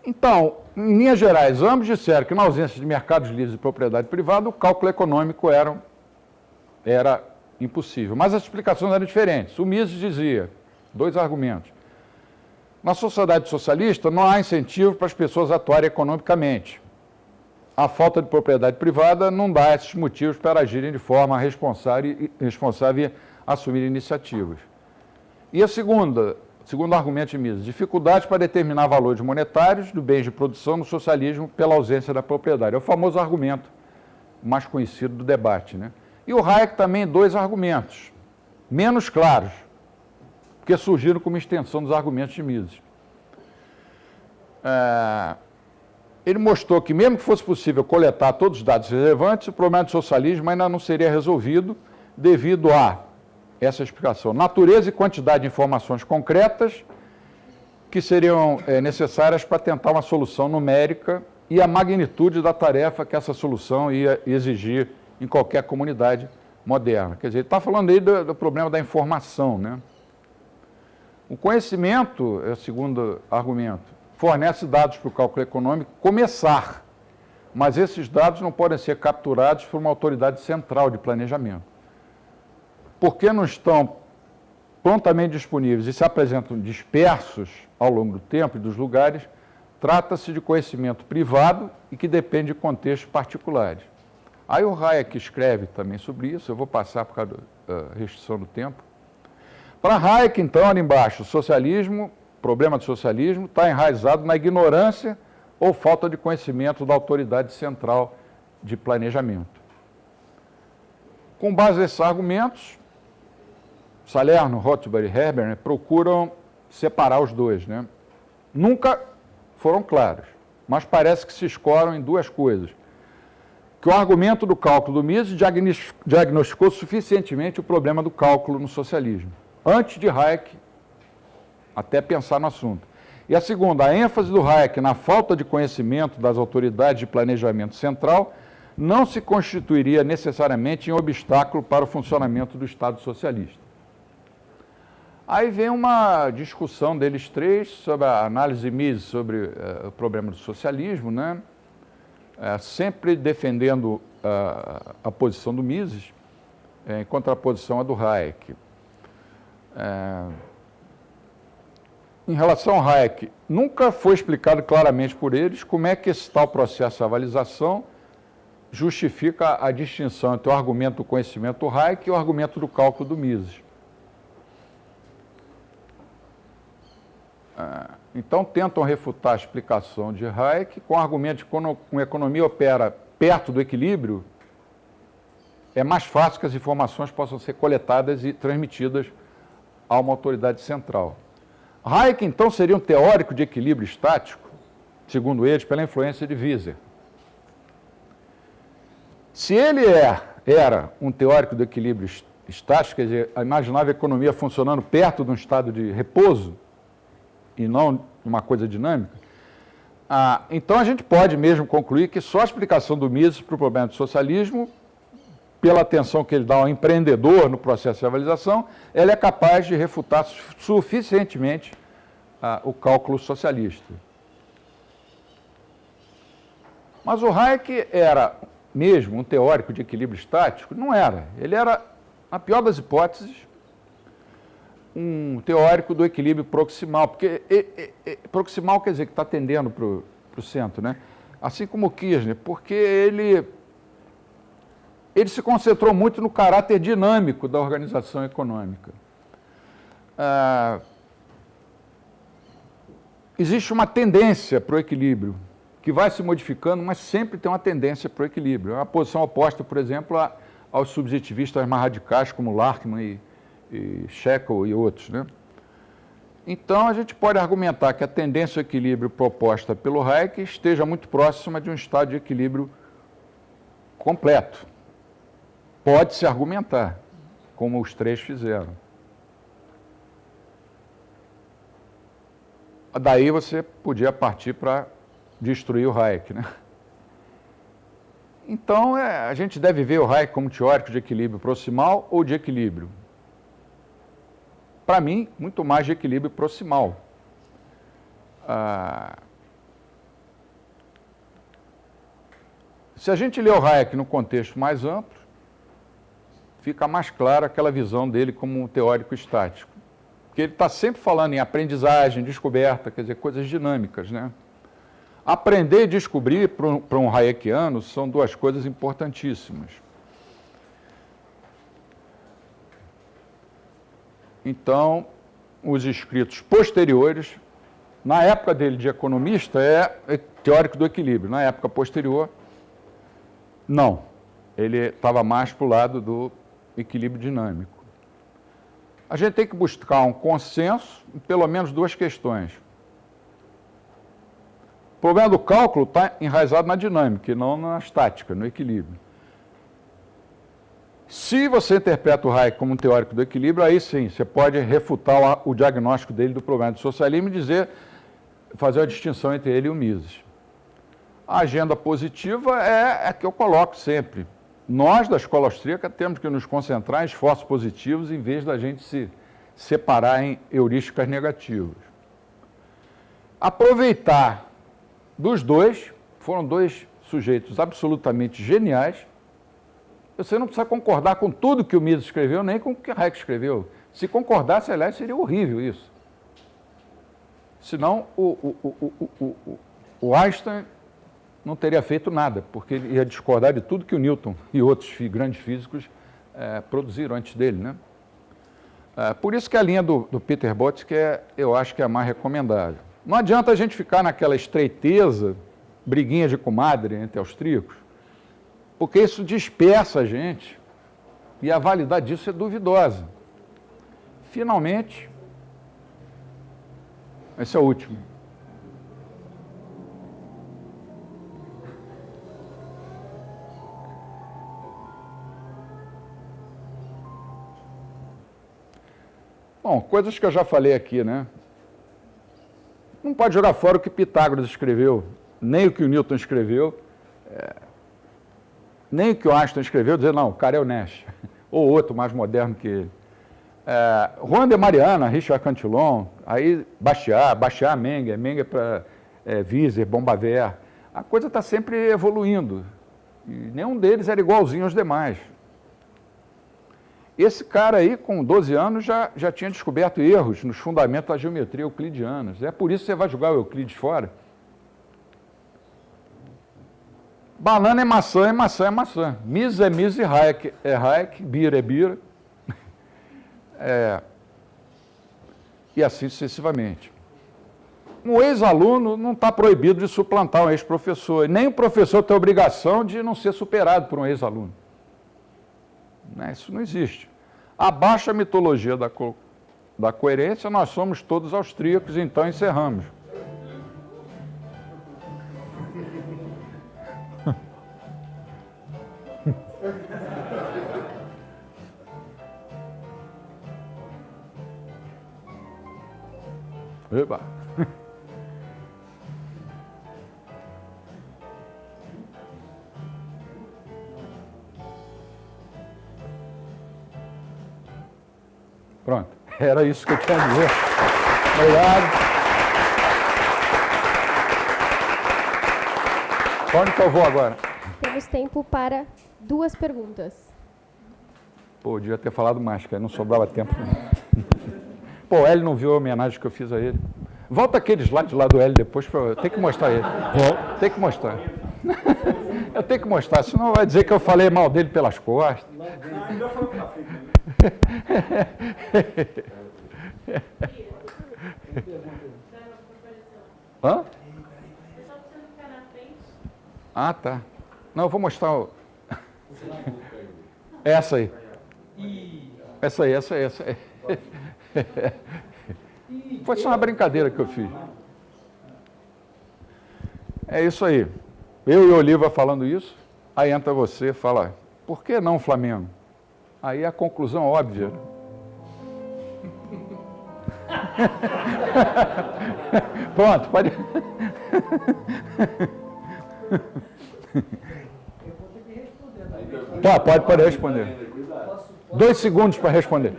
Então, em linhas gerais, ambos disseram que na ausência de mercados livres e propriedade privada, o cálculo econômico era impossível. Mas as explicações eram diferentes. O Mises dizia, 2 argumentos. Na sociedade socialista, não há incentivo para as pessoas atuarem economicamente. A falta de propriedade privada não dá esses motivos para agirem de forma responsável e assumir iniciativas. E a segunda segundo argumento de Mises, dificuldades para determinar valores monetários do bens de produção no socialismo pela ausência da propriedade. É o famoso argumento mais conhecido do debate, né? E o Hayek também 2 argumentos, menos claros, porque surgiram como extensão dos argumentos de Mises. Ele mostrou que, mesmo que fosse possível coletar todos os dados relevantes, o problema do socialismo ainda não seria resolvido devido a essa explicação: natureza e quantidade de informações concretas que seriam necessárias para tentar uma solução numérica e a magnitude da tarefa que essa solução ia exigir em qualquer comunidade moderna. Quer dizer, ele está falando aí do problema da informação, né? O conhecimento, é o segundo argumento, fornece dados para o cálculo econômico começar, mas esses dados não podem ser capturados por uma autoridade central de planejamento. Porque não estão prontamente disponíveis e se apresentam dispersos ao longo do tempo e dos lugares, trata-se de conhecimento privado e que depende de contextos particulares. Aí o Hayek escreve também sobre isso, eu vou passar por causa da restrição do tempo. Para Hayek, então, ali embaixo, o socialismo, o problema do socialismo está enraizado na ignorância ou falta de conhecimento da autoridade central de planejamento. Com base nesses argumentos, Salerno, Rothbard e Herber, né, procuram separar os dois, né? Nunca foram claros, mas parece que se escoram em 2 coisas. Que o argumento do cálculo do Mises diagnosticou suficientemente o problema do cálculo no socialismo, antes de Hayek até pensar no assunto. E a segunda, a ênfase do Hayek na falta de conhecimento das autoridades de planejamento central não se constituiria necessariamente em obstáculo para o funcionamento do Estado socialista. Aí vem uma discussão deles 3 sobre a análise de Mises sobre o problema do socialismo, né? Sempre defendendo a posição do Mises, em contraposição à do Hayek. Em relação ao Hayek, nunca foi explicado claramente por eles como é que esse tal processo de avalização justifica a distinção entre o argumento do conhecimento do Hayek e o argumento do cálculo do Mises. Então, tentam refutar a explicação de Hayek com o argumento de que quando uma economia opera perto do equilíbrio, é mais fácil que as informações possam ser coletadas e transmitidas a uma autoridade central. Hayek, então, seria um teórico de equilíbrio estático, segundo eles, pela influência de Wieser. Se ele era um teórico do equilíbrio estático, quer dizer, imaginava a economia funcionando perto de um estado de repouso, e não uma coisa dinâmica, então a gente pode mesmo concluir que só a explicação do Mises para o problema do socialismo, pela atenção que ele dá ao empreendedor no processo de avaliação, ela é capaz de refutar suficientemente o cálculo socialista. Mas o Hayek era mesmo um teórico de equilíbrio estático? Não era. Ele era, na pior das hipóteses, um teórico do equilíbrio proximal, porque proximal quer dizer que está tendendo para o centro, né? Assim como Kirchner, porque ele se concentrou muito no caráter dinâmico da organização econômica. Existe uma tendência para o equilíbrio, que vai se modificando, mas sempre tem uma tendência para o equilíbrio. É uma posição oposta, por exemplo, aos subjetivistas mais radicais, como Larkman e Shekel e outros, né? Então, a gente pode argumentar que a tendência ao equilíbrio proposta pelo Hayek esteja muito próxima de um estado de equilíbrio completo. Pode-se argumentar, como os 3 fizeram. Daí você podia partir para destruir o Hayek, né? Então, a gente deve ver o Hayek como teórico de equilíbrio proximal ou de equilíbrio. Para mim, muito mais de equilíbrio proximal. Se a gente lê o Hayek no contexto mais amplo, fica mais clara aquela visão dele como um teórico estático. Porque ele está sempre falando em aprendizagem, descoberta, quer dizer, coisas dinâmicas, né? Aprender e descobrir, para um hayekiano, são 2 coisas importantíssimas. Então, os escritos posteriores. Na época dele de economista, é teórico do equilíbrio. Na época posterior, não. Ele estava mais para o lado do equilíbrio dinâmico. A gente tem que buscar um consenso em pelo menos duas questões. O problema do cálculo está enraizado na dinâmica e não na estática, no equilíbrio. Se você interpreta o Hayek como um teórico do equilíbrio, aí sim, você pode refutar o diagnóstico dele do problema do socialismo e dizer, fazer uma distinção entre ele e o Mises. A agenda positiva é a que eu coloco sempre. Nós, da escola austríaca, temos que nos concentrar em esforços positivos em vez da gente se separar em heurísticas negativas. Aproveitar dos dois, foram dois sujeitos absolutamente geniais. Você não precisa concordar com tudo que o Mises escreveu, nem com o que o Hayek escreveu. Se concordasse, aliás, seria horrível isso. Senão, o Einstein não teria feito nada, porque ele ia discordar de tudo que o Newton e outros grandes físicos produziram antes dele, né? Por isso que a linha do Peter Botzke eu acho que é a mais recomendável. Não adianta a gente ficar naquela estreiteza, briguinha de comadre entre austríacos, porque isso dispersa a gente e a validade disso é duvidosa. Finalmente, esse é o último. Bom, coisas que eu já falei aqui, né? Não pode jogar fora o que Pitágoras escreveu, nem o que o Newton escreveu, nem o que o Einstein escreveu, dizer, não, o cara é o Nash, ou outro mais moderno que ele. Juan de Mariana, Richard Cantillon, aí Bastiat, Menger para Wieser, Bombaver. A coisa está sempre evoluindo. E nenhum deles era igualzinho aos demais. Esse cara aí, com 12 anos, já tinha descoberto erros nos fundamentos da geometria euclidiana. É por isso que você vai jogar o Euclides fora. Banana é maçã, maçã é maçã. Mises é Mises, Hayek é Hayek, Bira é Bira. E assim sucessivamente. Um ex-aluno não está proibido de suplantar um ex-professor. Nem o professor tem a obrigação de não ser superado por um ex-aluno. Isso não existe. Abaixo a mitologia da coerência, nós somos todos austríacos, então encerramos. Eba. Pronto, era isso que eu tinha a dizer. Obrigado. Onde que eu vou agora? Temos tempo para 2 perguntas. Pô, eu devia ter falado mais, que aí não sobrava tempo. Pô, o Hélio não viu a homenagem que eu fiz a ele. Volta aquele slide lá do Hélio depois, eu tenho que mostrar ele. Tem que mostrar. Eu tenho que mostrar, senão vai dizer que eu falei mal dele pelas costas. Não, ainda foi para frente. Hã? Ah, tá. Não, eu vou mostrar o... Essa aí. Essa aí. Foi só uma brincadeira que eu fiz. É isso aí. Eu e o Oliva falando isso, aí entra você e fala, por que não Flamengo? Aí a conclusão óbvia. Pronto, pode... Pode responder. 2 segundos para responder.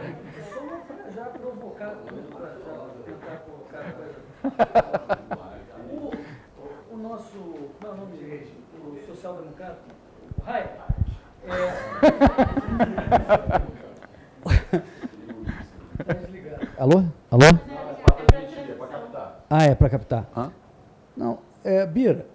Já provocado para tentar colocar o nosso, como é o nome dele? O social-democrata, o Hayek, Alô? Ah, é para captar. Não, Bira,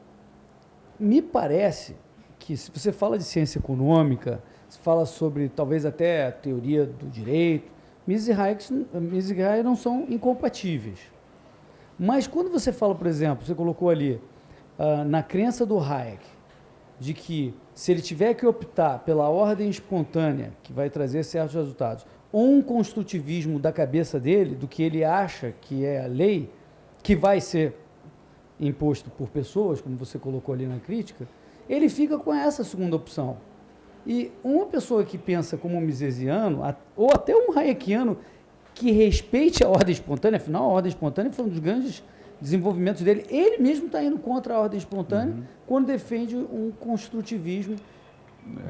me parece que se você fala de ciência econômica, se fala sobre talvez até a teoria do direito, Mises e Hayek não são incompatíveis. Mas quando você fala, por exemplo, você colocou ali, na crença do Hayek, de que se ele tiver que optar pela ordem espontânea, que vai trazer certos resultados, ou um construtivismo da cabeça dele, do que ele acha que é a lei, que vai ser imposto por pessoas, como você colocou ali na crítica, ele fica com essa segunda opção. E uma pessoa que pensa como um misesiano, ou até um hayekiano, que respeite a ordem espontânea, afinal, a ordem espontânea foi um dos grandes desenvolvimentos dele, ele mesmo está indo contra a ordem espontânea quando defende um construtivismo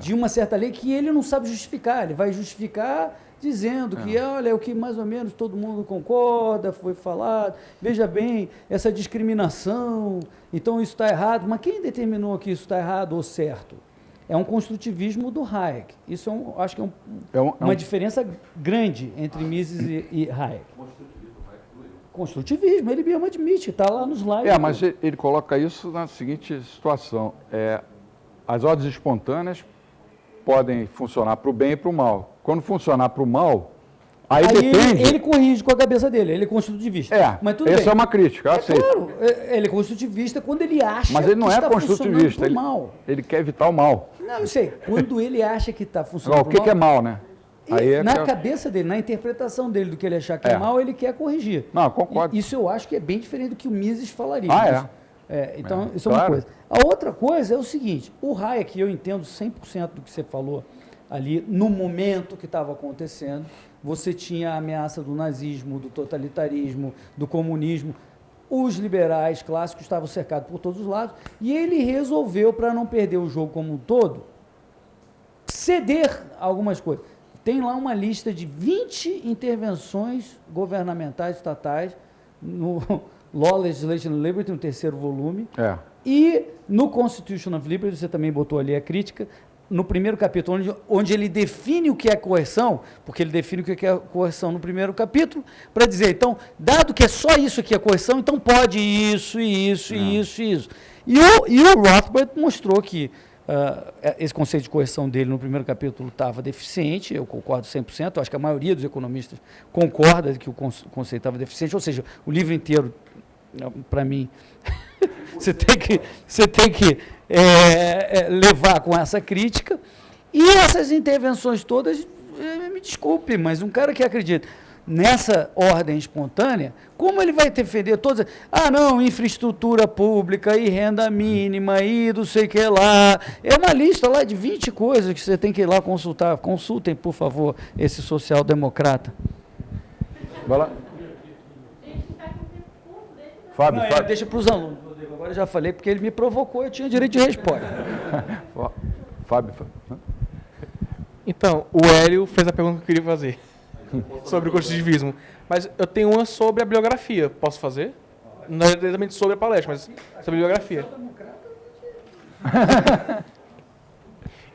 de uma certa lei que ele não sabe justificar. Ele vai justificar dizendo que, olha, é o que mais ou menos todo mundo concorda, foi falado, veja bem, essa discriminação, então isso está errado. Mas quem determinou que isso está errado ou certo? É um construtivismo do Hayek. Isso acho que é uma diferença grande entre Mises e Hayek. Construtivismo, ele mesmo admite, está lá nos slides. Mas ele coloca isso na seguinte situação. As ordens espontâneas podem funcionar para o bem e para o mal. Quando funcionar para o mal, aí depende... Ele corrige com a cabeça dele, ele é construtivista. Mas tudo essa bem. É uma crítica, eu aceito. Claro, ele é construtivista quando ele acha Mas ele não que é está construtivista, funcionando pro mal. ele quer evitar o mal. Não, eu sei, quando ele acha que está funcionando O que é mal, né? Na cabeça dele, na interpretação dele do que ele achar que é mal, ele quer corrigir. Não, concordo. Isso eu acho que é bem diferente do que o Mises falaria. Então, isso é uma coisa. A outra coisa é o seguinte, o Hayek, eu entendo 100% do que você falou ali, no momento que estava acontecendo, você tinha a ameaça do nazismo, do totalitarismo, do comunismo, os liberais clássicos estavam cercados por todos os lados, e ele resolveu, para não perder o jogo como um todo, ceder algumas coisas. Tem lá uma lista de 20 intervenções governamentais estatais no Law, Legislation and Liberty, no terceiro volume. E no Constitution of Liberty, você também botou ali a crítica, no primeiro capítulo, onde ele define o que é coerção, porque ele define o que é coerção no primeiro capítulo, para dizer, então, dado que é só isso aqui a coerção, então pode isso, isso, isso, isso. E o Rothbard mostrou que esse conceito de coerção dele no primeiro capítulo estava deficiente, eu concordo 100%, eu acho que a maioria dos economistas concorda que o conceito estava deficiente, ou seja, o livro inteiro, para mim, você tem que levar com essa crítica, e essas intervenções todas, me desculpe, mas um cara que acredita nessa ordem espontânea, como ele vai defender todas? Não, infraestrutura pública e renda mínima e não sei o que lá. É uma lista lá de 20 coisas que você tem que ir lá consultar. Consultem, por favor, esse social-democrata. Vai lá. Fábio. Deixa para os alunos, Rodrigo. Agora eu já falei, porque ele me provocou, eu tinha direito de resposta. Fábio. Então, o Hélio fez a pergunta que eu queria fazer sobre o construtivismo. Mas eu tenho uma sobre a bibliografia. Posso fazer? Não é exatamente sobre a palestra, mas sobre a bibliografia.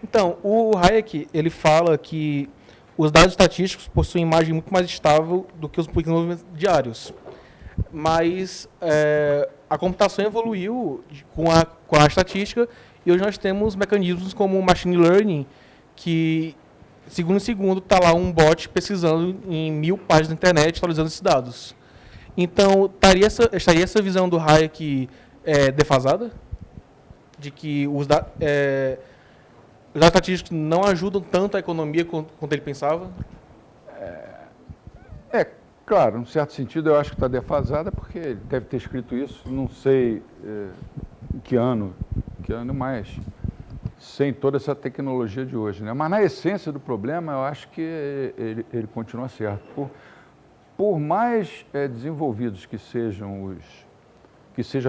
Então, o Hayek, ele fala que os dados estatísticos possuem imagem muito mais estável do que os pequenos diários. Mas a computação evoluiu com a estatística e hoje nós temos mecanismos como o machine learning, que segundo em segundo está lá um bot pesquisando em 1000 páginas da internet, atualizando esses dados. Então, estaria essa visão do Hayek defasada? De que os dados estatísticos não ajudam tanto a economia quanto ele pensava? Claro, num certo sentido eu acho que está defasada, porque ele deve ter escrito isso, não sei em que ano mais, sem toda essa tecnologia de hoje, né? Mas na essência do problema, eu acho que ele continua certo. Por mais desenvolvidos que seja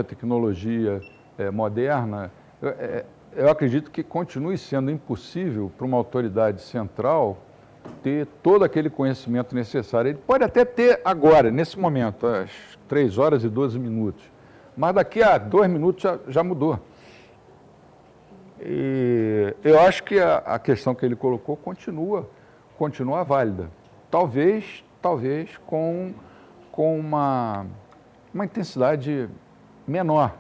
a tecnologia moderna, eu acredito que continue sendo impossível para uma autoridade central ter todo aquele conhecimento necessário. Ele pode até ter agora, nesse momento, às 3 horas e 12 minutos, mas daqui a 2 minutos já mudou. E eu acho que a questão que ele colocou continua válida. Talvez com uma intensidade menor,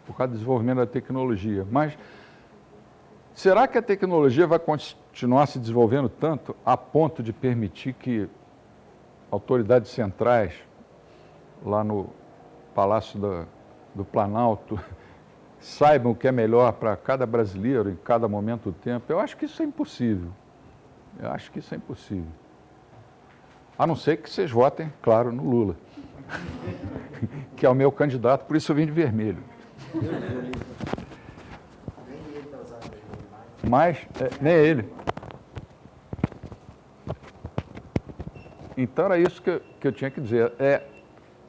por causa do desenvolvimento da tecnologia. Mas será que a tecnologia vai continuar se desenvolvendo tanto a ponto de permitir que autoridades centrais, lá no Palácio do Planalto, saibam o que é melhor para cada brasileiro em cada momento do tempo, eu acho que isso é impossível. Eu acho que isso é impossível. A não ser que vocês votem, claro, no Lula, que é o meu candidato, por isso eu vim de vermelho. Mas, nem ele. Então era isso que eu tinha que dizer.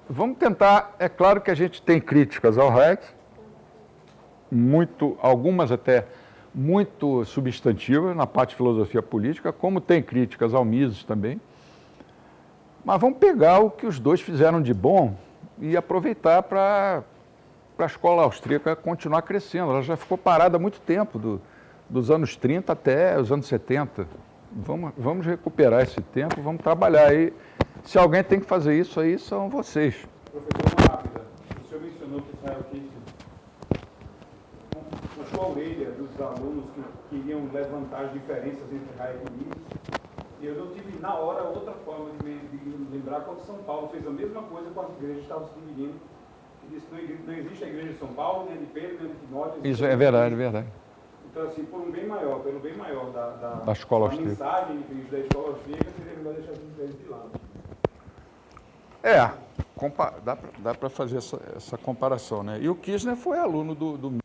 Vamos tentar, é claro que a gente tem críticas ao Hayek, algumas até muito substantivas na parte de filosofia política, como tem críticas ao Mises também. Mas vamos pegar o que os dois fizeram de bom e aproveitar para a escola austríaca continuar crescendo. Ela já ficou parada há muito tempo, dos anos 30 até os anos 70. Vamos recuperar esse tempo, vamos trabalhar aí. Se alguém tem que fazer isso aí, são vocês. Professor, uma rápida. O senhor mencionou que Israel Kissinger puxou a orelha dos alunos que queriam levantar as diferenças entre Hayek e Mises. E eu não tive, na hora, outra forma de lembrar quando São Paulo fez a mesma coisa com as igrejas que estavam se dividindo. Ele disse que não existe a igreja de São Paulo, nem de Pedro, nem de Timóteo. Isso é verdade, é verdade. Então, assim, por um bem maior, pelo bem maior da escola da austríaca. Mensagem de Cristo da escola austríaca, seria melhor deixar as diferenças de lado. Dá para fazer essa comparação, né? E o Kirchner foi aluno do